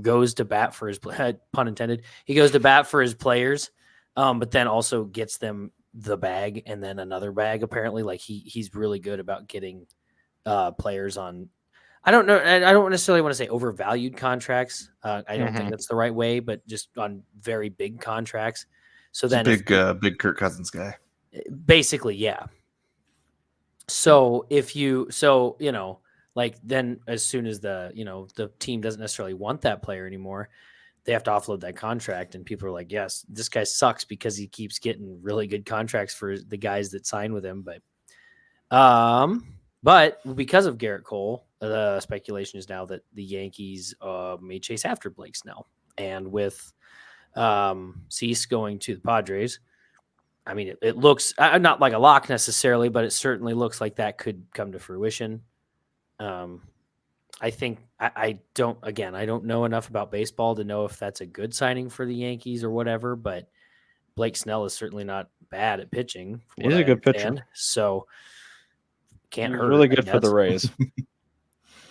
goes to bat for his pun intended. He goes to bat for his players, but then also gets them the bag and then another bag. Apparently, like he's really good about getting players on. I don't know. I don't necessarily want to say overvalued contracts. I don't think that's the right way, but just on very big contracts. So then, big Kirk Cousins guy. Basically, yeah. So like then as soon as the team doesn't necessarily want that player anymore, they have to offload that contract, and people are like, "Yes, this guy sucks because he keeps getting really good contracts for the guys that sign with him." But because of Garrett Cole, the speculation is now that the Yankees may chase after Blake Snell. And with Cease going to the Padres, I mean, it looks not like a lock necessarily, but it certainly looks like that could come to fruition. I think I don't know enough about baseball to know if that's a good signing for the Yankees or whatever, but Blake Snell is certainly not bad at pitching. He's a good pitcher. So can't hurt. Really good for the Rays.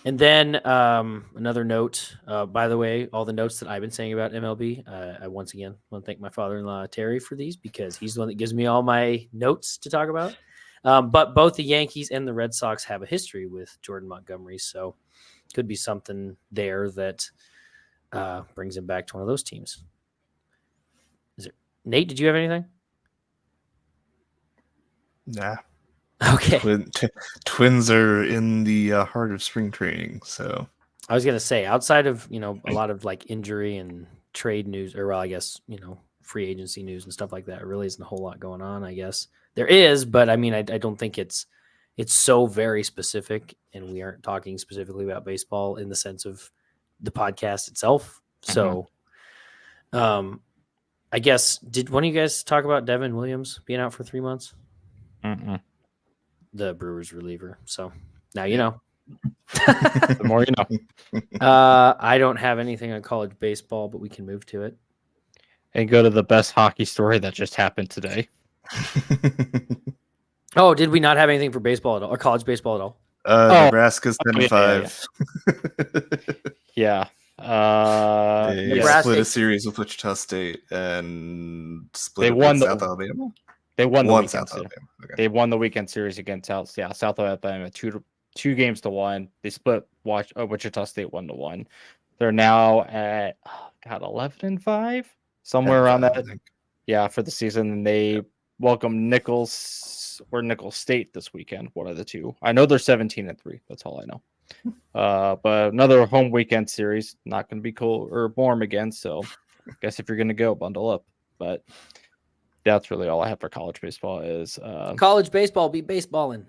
And then another note, by the way, all the notes that I've been saying about MLB, I once again want to thank my father-in-law, Terry, for these because he's the one that gives me all my notes to talk about. But both the Yankees and the Red Sox have a history with Jordan Montgomery, so could be something there that brings him back to one of those teams. Nate, did you have anything? Nah. Okay. Twins are in the heart of spring training, so I was gonna say outside of a lot of like injury and trade news, or well, I guess free agency news and stuff like that, really isn't a whole lot going on. I guess there is, but I mean, I don't think it's so very specific, and we aren't talking specifically about baseball in the sense of the podcast itself. So, I guess did one of you guys talk about Devin Williams being out for 3 months? The Brewers reliever. So now you know. The more you know. I don't have anything on college baseball, but we can move to it. And go to the best hockey story that just happened today. Oh, did we not have anything for baseball at all, or college baseball at all? Nebraska's 10-5. Yeah. They split a series with Wichita State and split with South Alabama. They won the weekend South Alabama. Okay. They won the weekend series against South Alabama 2-1. They split Wichita State 1-1. They're now at 11-5, somewhere around that. Yeah, for the season. And they welcome Nicholls State this weekend, one of the two. I know they're 17-3. That's all I know. But another home weekend series, not going to be cold or warm again. So I guess if you're going to go, bundle up. But that's really all I have for college baseball is college baseball be baseballing.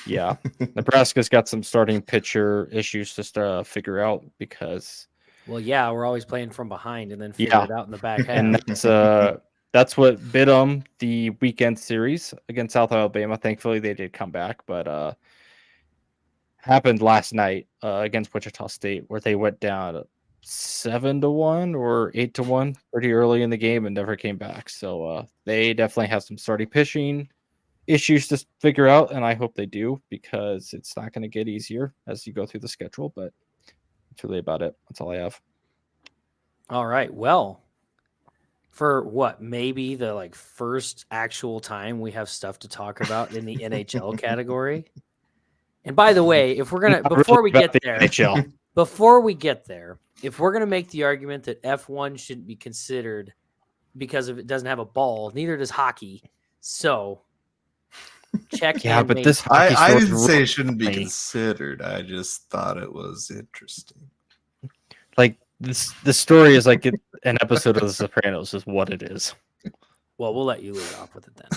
Yeah. Nebraska's got some starting pitcher issues to figure out because Well, yeah, we're always playing from behind and then figure it out in the back half. And that's what bit them the weekend series against South Alabama. Thankfully, they did come back, but happened last night against Wichita State, where they went down 7-1 or 8-1 pretty early in the game and never came back. So they definitely have some starting pitching issues to figure out, and I hope they do, because it's not going to get easier as you go through the schedule. But that's really about it. That's all I have. All right. Well, for what, maybe the first actual time we have stuff to talk about in the NHL category. And by the way, if we're gonna before we get there, if we're gonna make the argument that F1 shouldn't be considered because if it doesn't have a ball, neither does hockey. So check. Yeah, but this I didn't say it shouldn't be considered. I just thought it was interesting. Like the story is like an episode of The Sopranos is what it is. Well, we'll let you lead off with it then.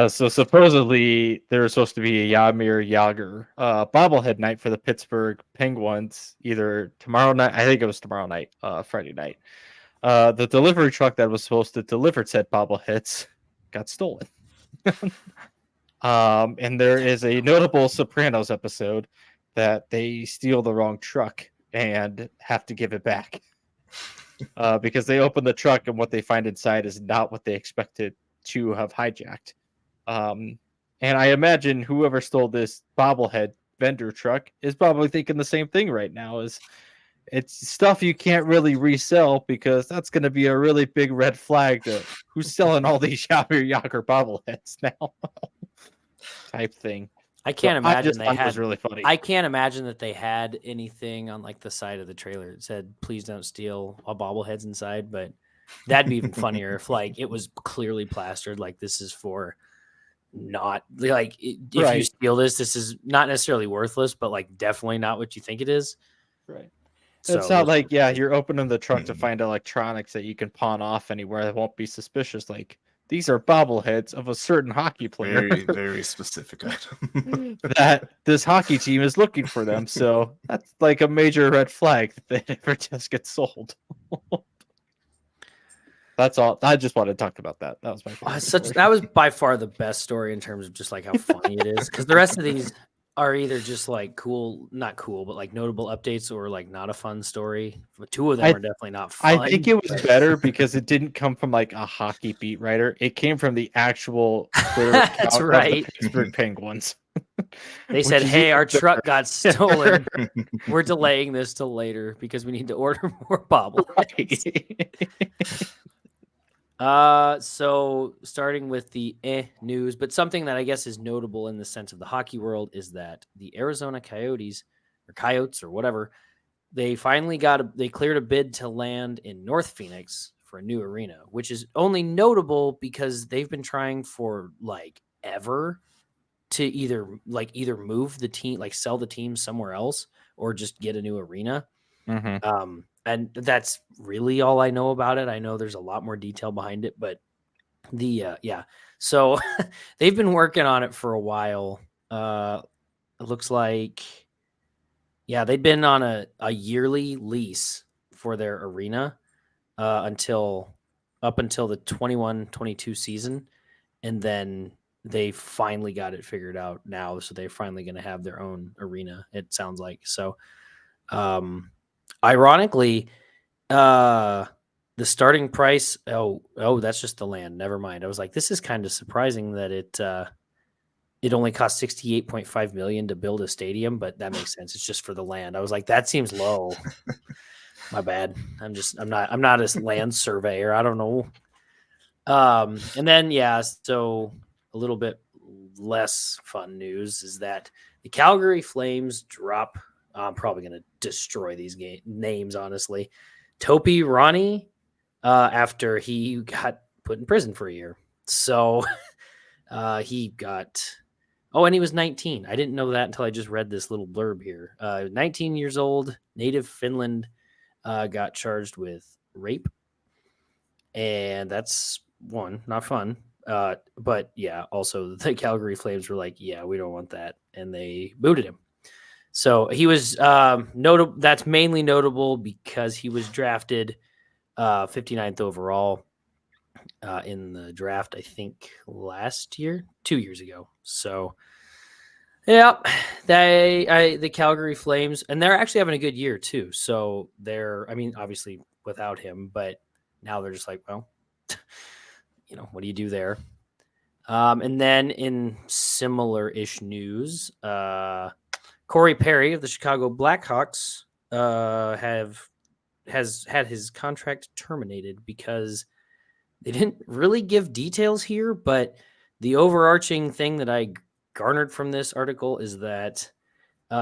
So supposedly there was supposed to be a Jaromir Jagr bobblehead night for the Pittsburgh Penguins either tomorrow night. I think it was tomorrow night, Friday night. The delivery truck that was supposed to deliver said bobbleheads got stolen. And there is a notable Sopranos episode that they steal the wrong truck and have to give it back because they open the truck and what they find inside is not what they expected to have hijacked. And I imagine whoever stole this bobblehead vendor truck is probably thinking the same thing right now. Is it's stuff you can't really resell because that's going to be a really big red flag to who's selling all these Jaromir Jagr bobbleheads now type thing. I can't imagine they had. Was really funny. I can't imagine that they had anything on the side of the trailer that said, "Please don't steal all bobbleheads inside." But that'd be even funnier if it was clearly plastered. This is for not if you steal this is not necessarily worthless, but definitely not what you think it is. Right. So it's not you're opening the truck to find electronics that you can pawn off anywhere that won't be suspicious. These are bobbleheads of a certain hockey player. Very, very specific item. that this hockey team is looking for them. So that's a major red flag that they never just get sold. That's all. I just wanted to talk about that. That was my favorite. That was by far the best story in terms of just how funny it is. Because the rest of these are either just cool, not cool, but notable updates or not a fun story. But two of them are definitely not fun. I think it was better because it didn't come from a hockey beat writer. It came from the actual Twitter account of the Pittsburgh Penguins. They said, "Hey, our truck got stolen. We're delaying this till later because we need to order more bobbleheads." So starting with the news, but something that I guess is notable in the sense of the hockey world is that the Arizona Coyotes or whatever, they finally they cleared a bid to land in North Phoenix for a new arena, which is only notable because they've been trying for ever to either move the team, sell the team somewhere else or just get a new arena. Mm-hmm. And that's really all I know about it. I know there's a lot more detail behind it, but so they've been working on it for a while. It looks like, they've been on a yearly lease for their arena up until the 21-22 season. And then they finally got it figured out now. So they're finally going to have their own arena, it sounds like. So, ironically, the starting price. Oh, that's just the land. Never mind. I was like, this is kind of surprising that it only cost $68.5 million to build a stadium, but that makes sense. It's just for the land. I was like, that seems low. My bad. I'm not a land surveyor. I don't know. And then so a little bit less fun news is that the Calgary Flames drop. I'm probably going to destroy these names, honestly. Topi Ronnie, after he got put in prison for a year. So he got... Oh, and he was 19. I didn't know that until I just read this little blurb here. 19 years old, native Finland, got charged with rape. And that's not fun. But also the Calgary Flames were like, yeah, we don't want that. And they booted him. So he was notable. That's mainly notable because he was drafted 59th overall in the draft, I think last year, 2 years ago. So, yeah, the Calgary Flames, and they're actually having a good year too. So I mean, obviously without him, but now they're just like, well, what do you do there? And then in similar-ish news, Corey Perry of the Chicago Blackhawks has had his contract terminated because they didn't really give details here, but the overarching thing that I garnered from this article is that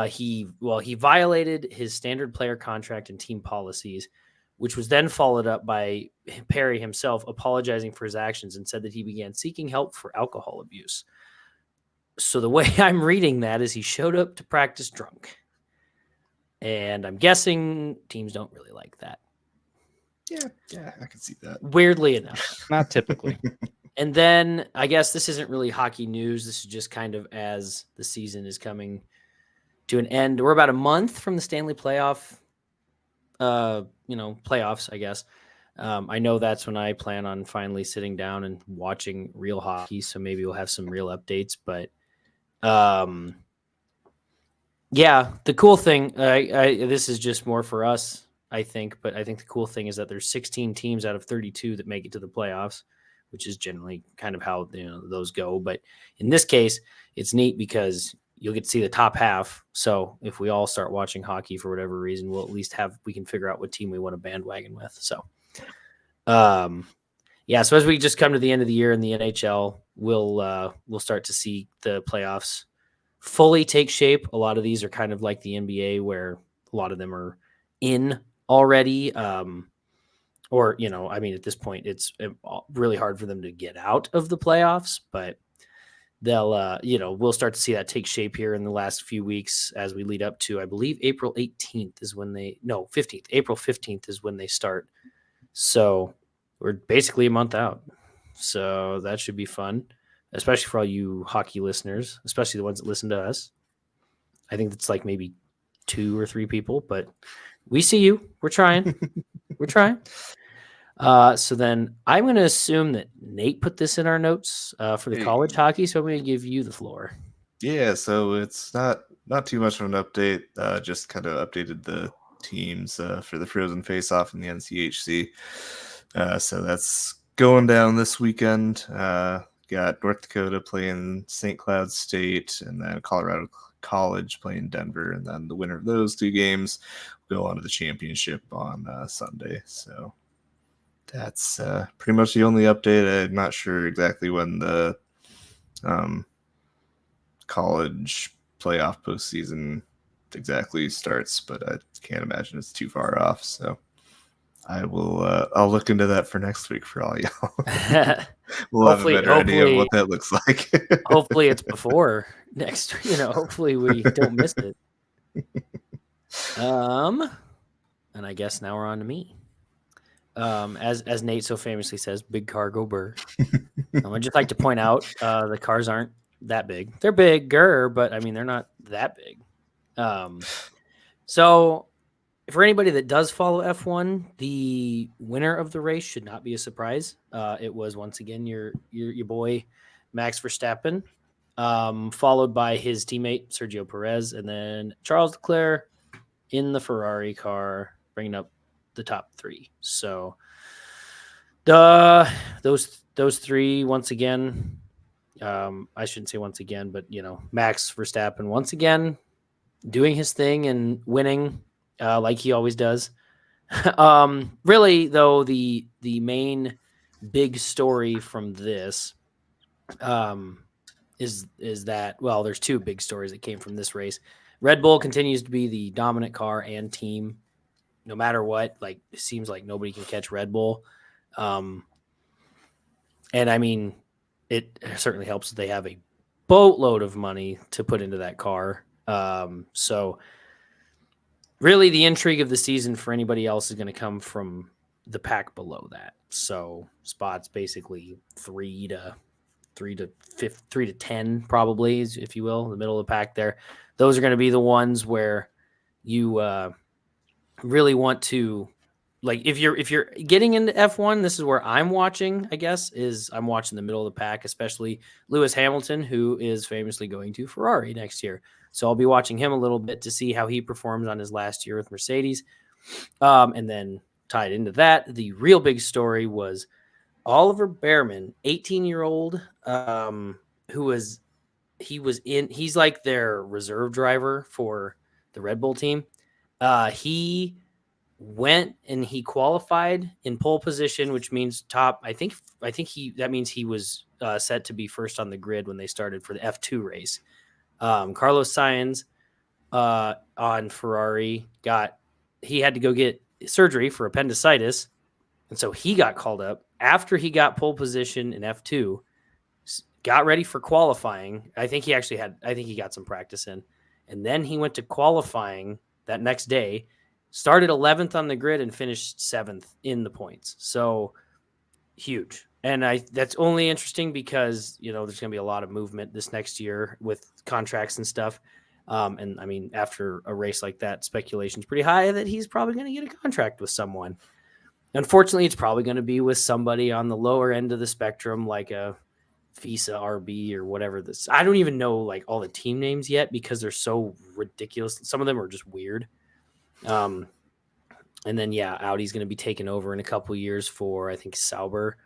he violated his standard player contract and team policies, which was then followed up by Perry himself apologizing for his actions and said that he began seeking help for alcohol abuse. So the way I'm reading that is he showed up to practice drunk. And I'm guessing teams don't really like that. Yeah, I can see that. Weirdly enough. Not typically. And then I guess this isn't really hockey news. This is just kind of as the season is coming to an end. We're about a month from the Stanley playoffs, I guess. I know that's when I plan on finally sitting down and watching real hockey. So maybe we'll have some real updates, but yeah, the cool thing, this is just more for us, I think, but I think the cool thing is that there's 16 teams out of 32 that make it to the playoffs, which is generally kind of how those go. But in this case, it's neat because you'll get to see the top half. So if we all start watching hockey for whatever reason, we'll at least we can figure out what team we want to bandwagon with. So, yeah. So as we just come to the end of the year in the NHL, we'll start to see the playoffs fully take shape. A lot of these are kind of like the NBA, where a lot of them are in already. Or, I mean, at this point, it's really hard for them to get out of the playoffs, but they'll, we'll start to see that take shape here in the last few weeks as we lead up to, I believe, April 15th is when April 15th is when they start. So we're basically a month out. So that should be fun, especially for all you hockey listeners, especially the ones that listen to us. I think it's like maybe 2 or 3 people, but we see you. We're trying. We're trying. So then I'm going to assume that Nate put this in our notes for the college hockey. So I'm going to give you the floor. Yeah, so it's not too much of an update. Just kind of updated the teams for the Frozen Face-Off in the NCHC. So that's going down this weekend. Got North Dakota playing St. Cloud State, and then Colorado College playing Denver, and then the winner of those 2 games will go on to the championship on Sunday. So that's pretty much the only update. I'm not sure exactly when the college playoff postseason exactly starts, but I can't imagine it's too far off. So I will. I'll look into that for next week for all y'all. We'll have a better idea of what that looks like. Hopefully, it's before next. Hopefully we don't miss it. And I guess now we're on to me. As Nate so famously says, big car go burr. I'd just like to point out the cars aren't that big. They're bigger, but I mean they're not that big. So for anybody that does follow F1, the winner of the race should not be a surprise. It was once again your boy Max Verstappen, followed by his teammate Sergio Perez, and then Charles Leclerc in the Ferrari car, bringing up the top 3. So those 3 once again. I shouldn't say once again, but Max Verstappen once again doing his thing and winning. Like he always does. Really, though, the main big story from this is that, well, there's 2 big stories that came from this race. Red Bull continues to be the dominant car and team, no matter what. Like, it seems like nobody can catch Red Bull. And I mean, it certainly helps that they have a boatload of money to put into that car. So really the intrigue of the season for anybody else is going to come from the pack below that. So spots basically 3 to 3 to 10 probably, if you will, in the middle of the pack there. Those are going to be the ones where you really want to, like, if you're getting into F1, this is where I'm watching, I guess, is I'm watching the middle of the pack, especially Lewis Hamilton, who is famously going to Ferrari next year. So I'll be watching him a little bit to see how he performs on his last year with Mercedes. And then tied into that, the real big story was Oliver Bearman, 18-year-old, he's like their reserve driver for the Red Bull team. He went and he qualified in pole position, which means top. I think that means he was set to be first on the grid when they started for the F2 race. Carlos Sainz on Ferrari he had to go get surgery for appendicitis, and so he got called up after he got pole position in F2, got ready for qualifying. I think he got some practice in, and then he went to qualifying that next day, started 11th on the grid and finished 7th in the points. So huge. And that's only interesting because, there's going to be a lot of movement this next year with contracts and stuff. And I mean, after a race like that, speculation is pretty high that he's probably going to get a contract with someone. Unfortunately, it's probably going to be with somebody on the lower end of the spectrum, like a Visa RB or whatever this. I don't even know like all the team names yet because they're so ridiculous. Some of them are just weird. And then Audi's going to be taken over in a couple of years for, I think, Sauber.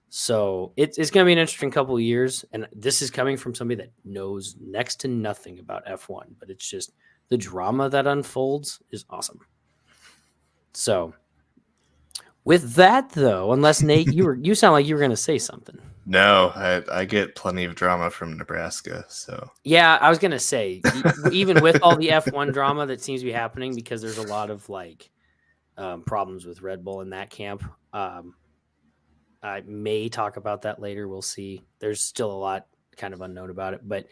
So it's going to be an interesting couple of years. And this is coming from somebody that knows next to nothing about F1, but it's just the drama that unfolds is awesome. So with that, though, unless Nate, you sound like you were going to say something. No, I get plenty of drama from Nebraska. So yeah, I was going to say, even with all the F1 drama that seems to be happening, because there's a lot of like problems with Red Bull in that camp. I may talk about that later. We'll see. There's still a lot kind of unknown about it. But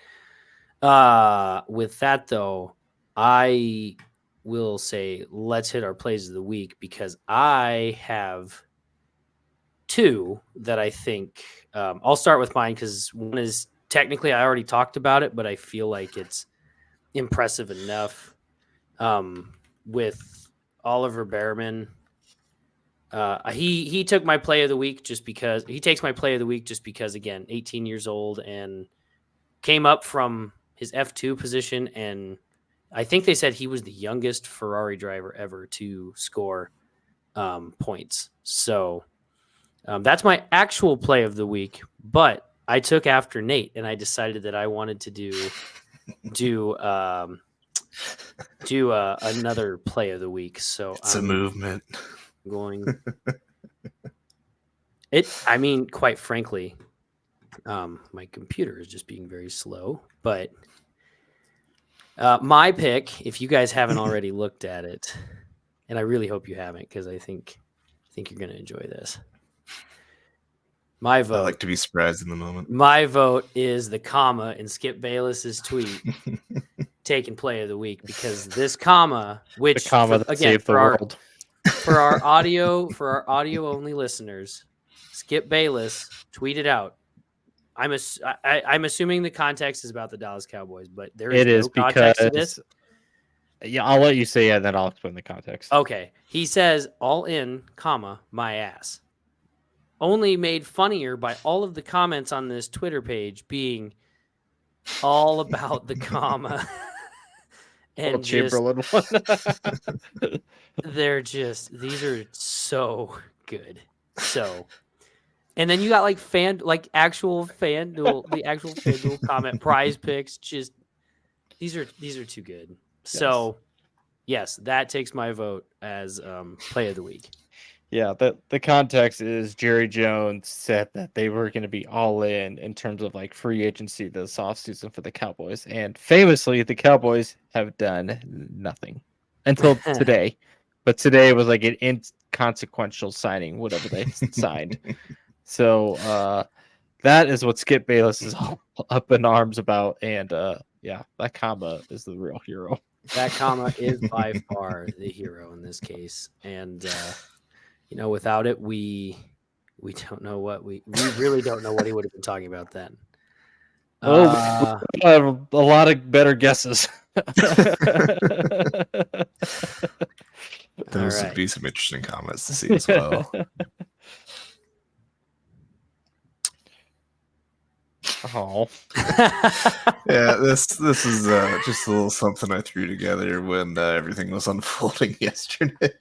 with that, though, I will say let's hit our plays of the week, because I have two that I think I'll start with mine, because one is technically I already talked about it, but I feel like it's impressive enough with Oliver Bearman. He took my play of the week just because again, 18 years old and came up from his F2 position. And I think they said he was the youngest Ferrari driver ever to score points. So that's my actual play of the week, but I took after Nate and I decided that I wanted to do another play of the week. So it's a movement. I mean, quite frankly, my computer is just being very slow, but my pick, if you guys haven't already looked at it, and I really hope you haven't, because I think you're going to enjoy this. My vote. I like to be surprised in the moment. My vote is the comma in Skip Bayless's tweet taking play of the week, because this comma, which for our audio only listeners, Skip Bayless tweeted out. I'm assuming the context is about the Dallas Cowboys, but there is no context to this. Yeah, I'll let you say it, and then I'll explain the context. Okay. He says, all in, comma, my ass. Only made funnier by all of the comments on this Twitter page being all about the comma. And Chamberlain one. these are so good. So, and then you got like actual FanDuel comment, Prize Picks. Just these are too good. Yes. So, yes, that takes my vote as play of the week. Yeah, the context is Jerry Jones said that they were going to be all in terms of like free agency this offseason for the Cowboys. And famously, the Cowboys have done nothing until today. But today was like an inconsequential signing, whatever they signed. So that is what Skip Bayless is all up in arms about. And that comma is the real hero. That comma is by far the hero in this case. And without it, we don't know what we really don't know what he would have been talking about then. I have a lot of better guesses. Those would be some interesting comments to see as well. Oh, Yeah, this is just a little something I threw together when everything was unfolding yesterday.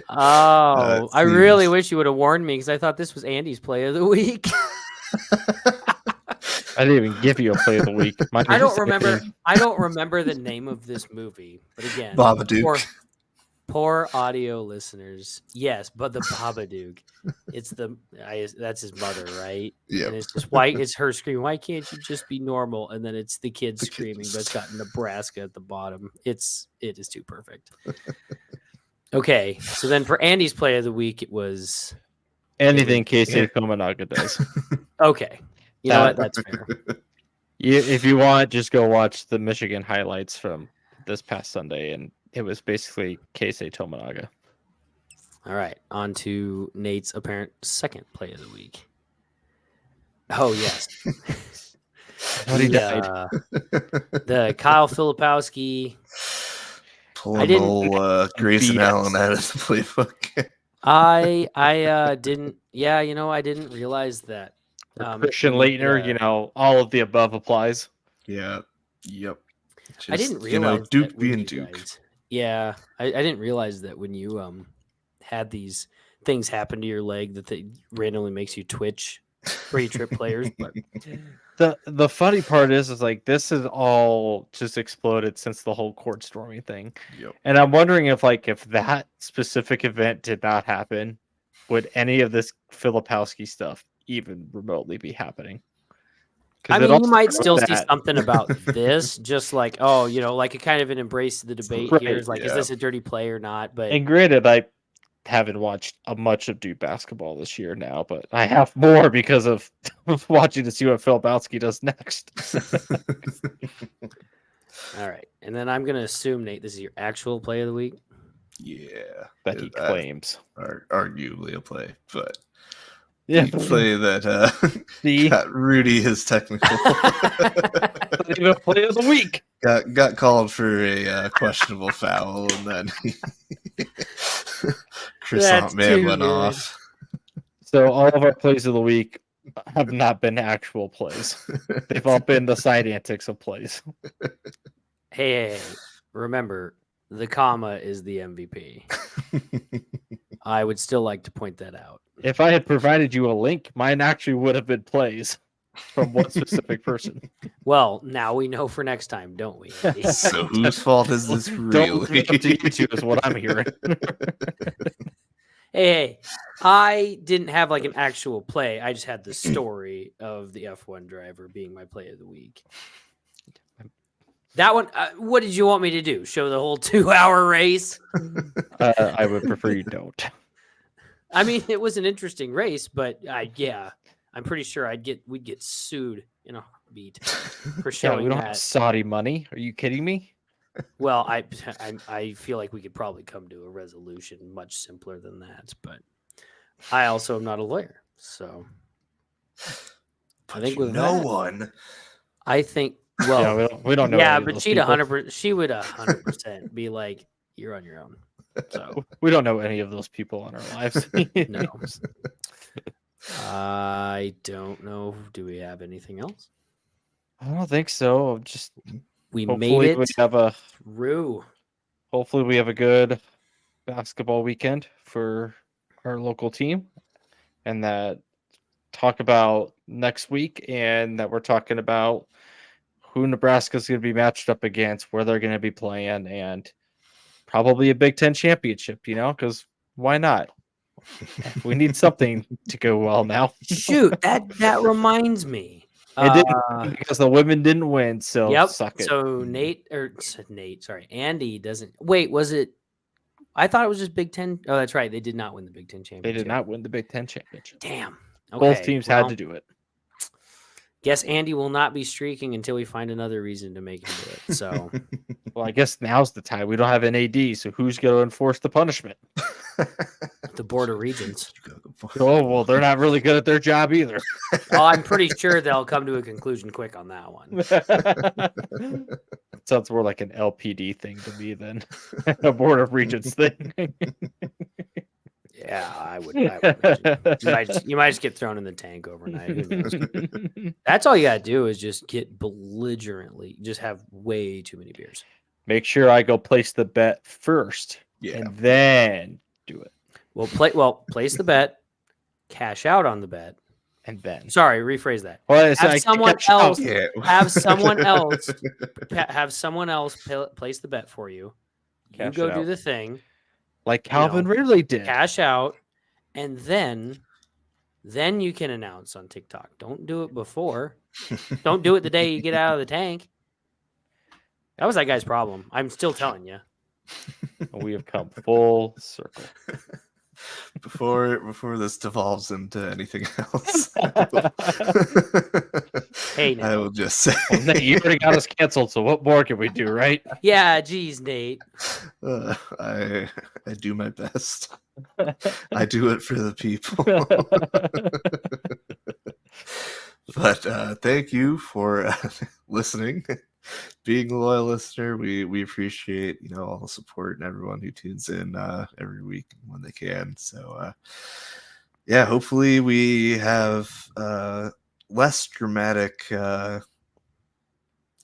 I really wish you would have warned me because I thought this was Andy's play of the week. I didn't even give you a play of the week. I don't remember the name of this movie, but again, Babadook. Poor audio listeners. Yes, but the Babadook. It's that's his mother, right? Yeah. And it's just why it's her screaming. Why can't you just be normal? And then it's the kids screaming, but it's got Nebraska at the bottom. It is too perfect. Okay, so then for Andy's play of the week, it was anything Casey Tominaga does. Okay, you know what? That's fair. If you want, just go watch the Michigan highlights from this past Sunday, and it was basically Casey Tominaga. All right, on to Nate's apparent second play of the week. Oh, yes. But he died. The Kyle Filipowski. Pulling old Grayson Allen out of the playbook. I didn't. Yeah, I didn't realize that. Christian Leitner, all of the above applies. Yeah. Yep. Just, I didn't realize Duke that being Duke. Guys, yeah, I didn't realize that when you had these things happen to your leg that they randomly makes you twitch pre-trip players. But the funny part is like this is all just exploded since the whole court storming thing. Yep. And I'm wondering if that specific event did not happen, would any of this Filipowski stuff even remotely be happening? I mean, you might still see something about this, just like, like a kind of an embrace the debate here. Is like, is this a dirty play or not? But and granted, I haven't watched much of Duke basketball this year now, but I have more because of watching to see what Filipowski does next. All right, and then I'm gonna assume, Nate, this is your actual play of the week. Yeah, that he claims, arguably a play, but. Yeah, play that got Rudy his technical. Even play of the week. Got called for a questionable foul, and then Chris Altman went off. So all of our plays of the week have not been actual plays. They've all been the side antics of plays. Hey, remember, the comma is the MVP. I would still like to point that out. If I had provided you a link, mine actually would have been plays from one specific person. Well, now we know for next time, don't we? So whose fault is this really? Don't up to you two is what I'm hearing. Hey, I didn't have like an actual play. I just had the story of the F1 driver being my play of the week. That one, what did you want me to do? Show the whole 2-hour race? I would prefer you don't. I mean, it was an interesting race, but I'm pretty sure we'd get sued in a heartbeat for showing we don't that. have Saudi money. Are you kidding me? Well, I feel like we could probably come to a resolution much simpler than that, but I also am not a lawyer, so I think with no one. I think. Well, yeah, we don't know. Yeah, but she would 100% be like, "You're on your own." So we don't know any of those people in our lives. No. I don't know. Do we have anything else? I don't think so. Just we made it. We have through. Hopefully, we have a good basketball weekend for our local team, and that talk about next week, and that we're talking about who Nebraska's going to be matched up against, where they're going to be playing, and probably a Big Ten championship, because why not? We need something to go well now. Shoot, that reminds me. It didn't because the women didn't win, so suck it. So Andy doesn't. Wait, was it? I thought it was just Big Ten. Oh, that's right. They did not win the Big Ten championship. They did not win the Big Ten championship. Damn. Okay, both teams had to do it. Guess Andy will not be streaking until we find another reason to make him do it. So, well, I guess now's the time. We don't have an AD, so who's going to enforce the punishment? The Board of Regents. Oh, well, they're not really good at their job either. Oh, I'm pretty sure they'll come to a conclusion quick on that one. Sounds more like an LPD thing to me than a Board of Regents thing. Yeah, I would imagine. You might just get thrown in the tank overnight. Who knows? That's all you got to do is just get belligerently, just have way too many beers. Make sure I go place the bet first, and then do it. Place the bet, cash out on the bet, and then. Sorry, rephrase that. Well, have someone else place the bet for you. You go do the thing. Like Calvin Ridley did. Cash out, and then you can announce on TikTok. Don't do it before. Don't do it the day you get out of the tank. That was that guy's problem. I'm still telling you. We have come full circle. Before this devolves into anything else, hey, Nate. I will just say, Nate, you already got us canceled. So what more can we do, right? Yeah, geez, Nate. I do my best. I do it for the people. But thank you for listening, being a loyal listener. We appreciate all the support and everyone who tunes in every week when they can. So hopefully we have less dramatic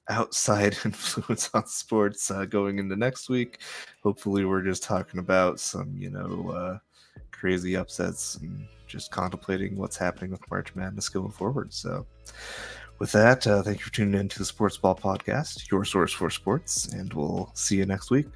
outside influence on sports going into next week. Hopefully we're just talking about some crazy upsets and just contemplating what's happening with March Madness going forward. So with that, thank you for tuning in to the Sportsball Podcast, your source for sports, and we'll see you next week.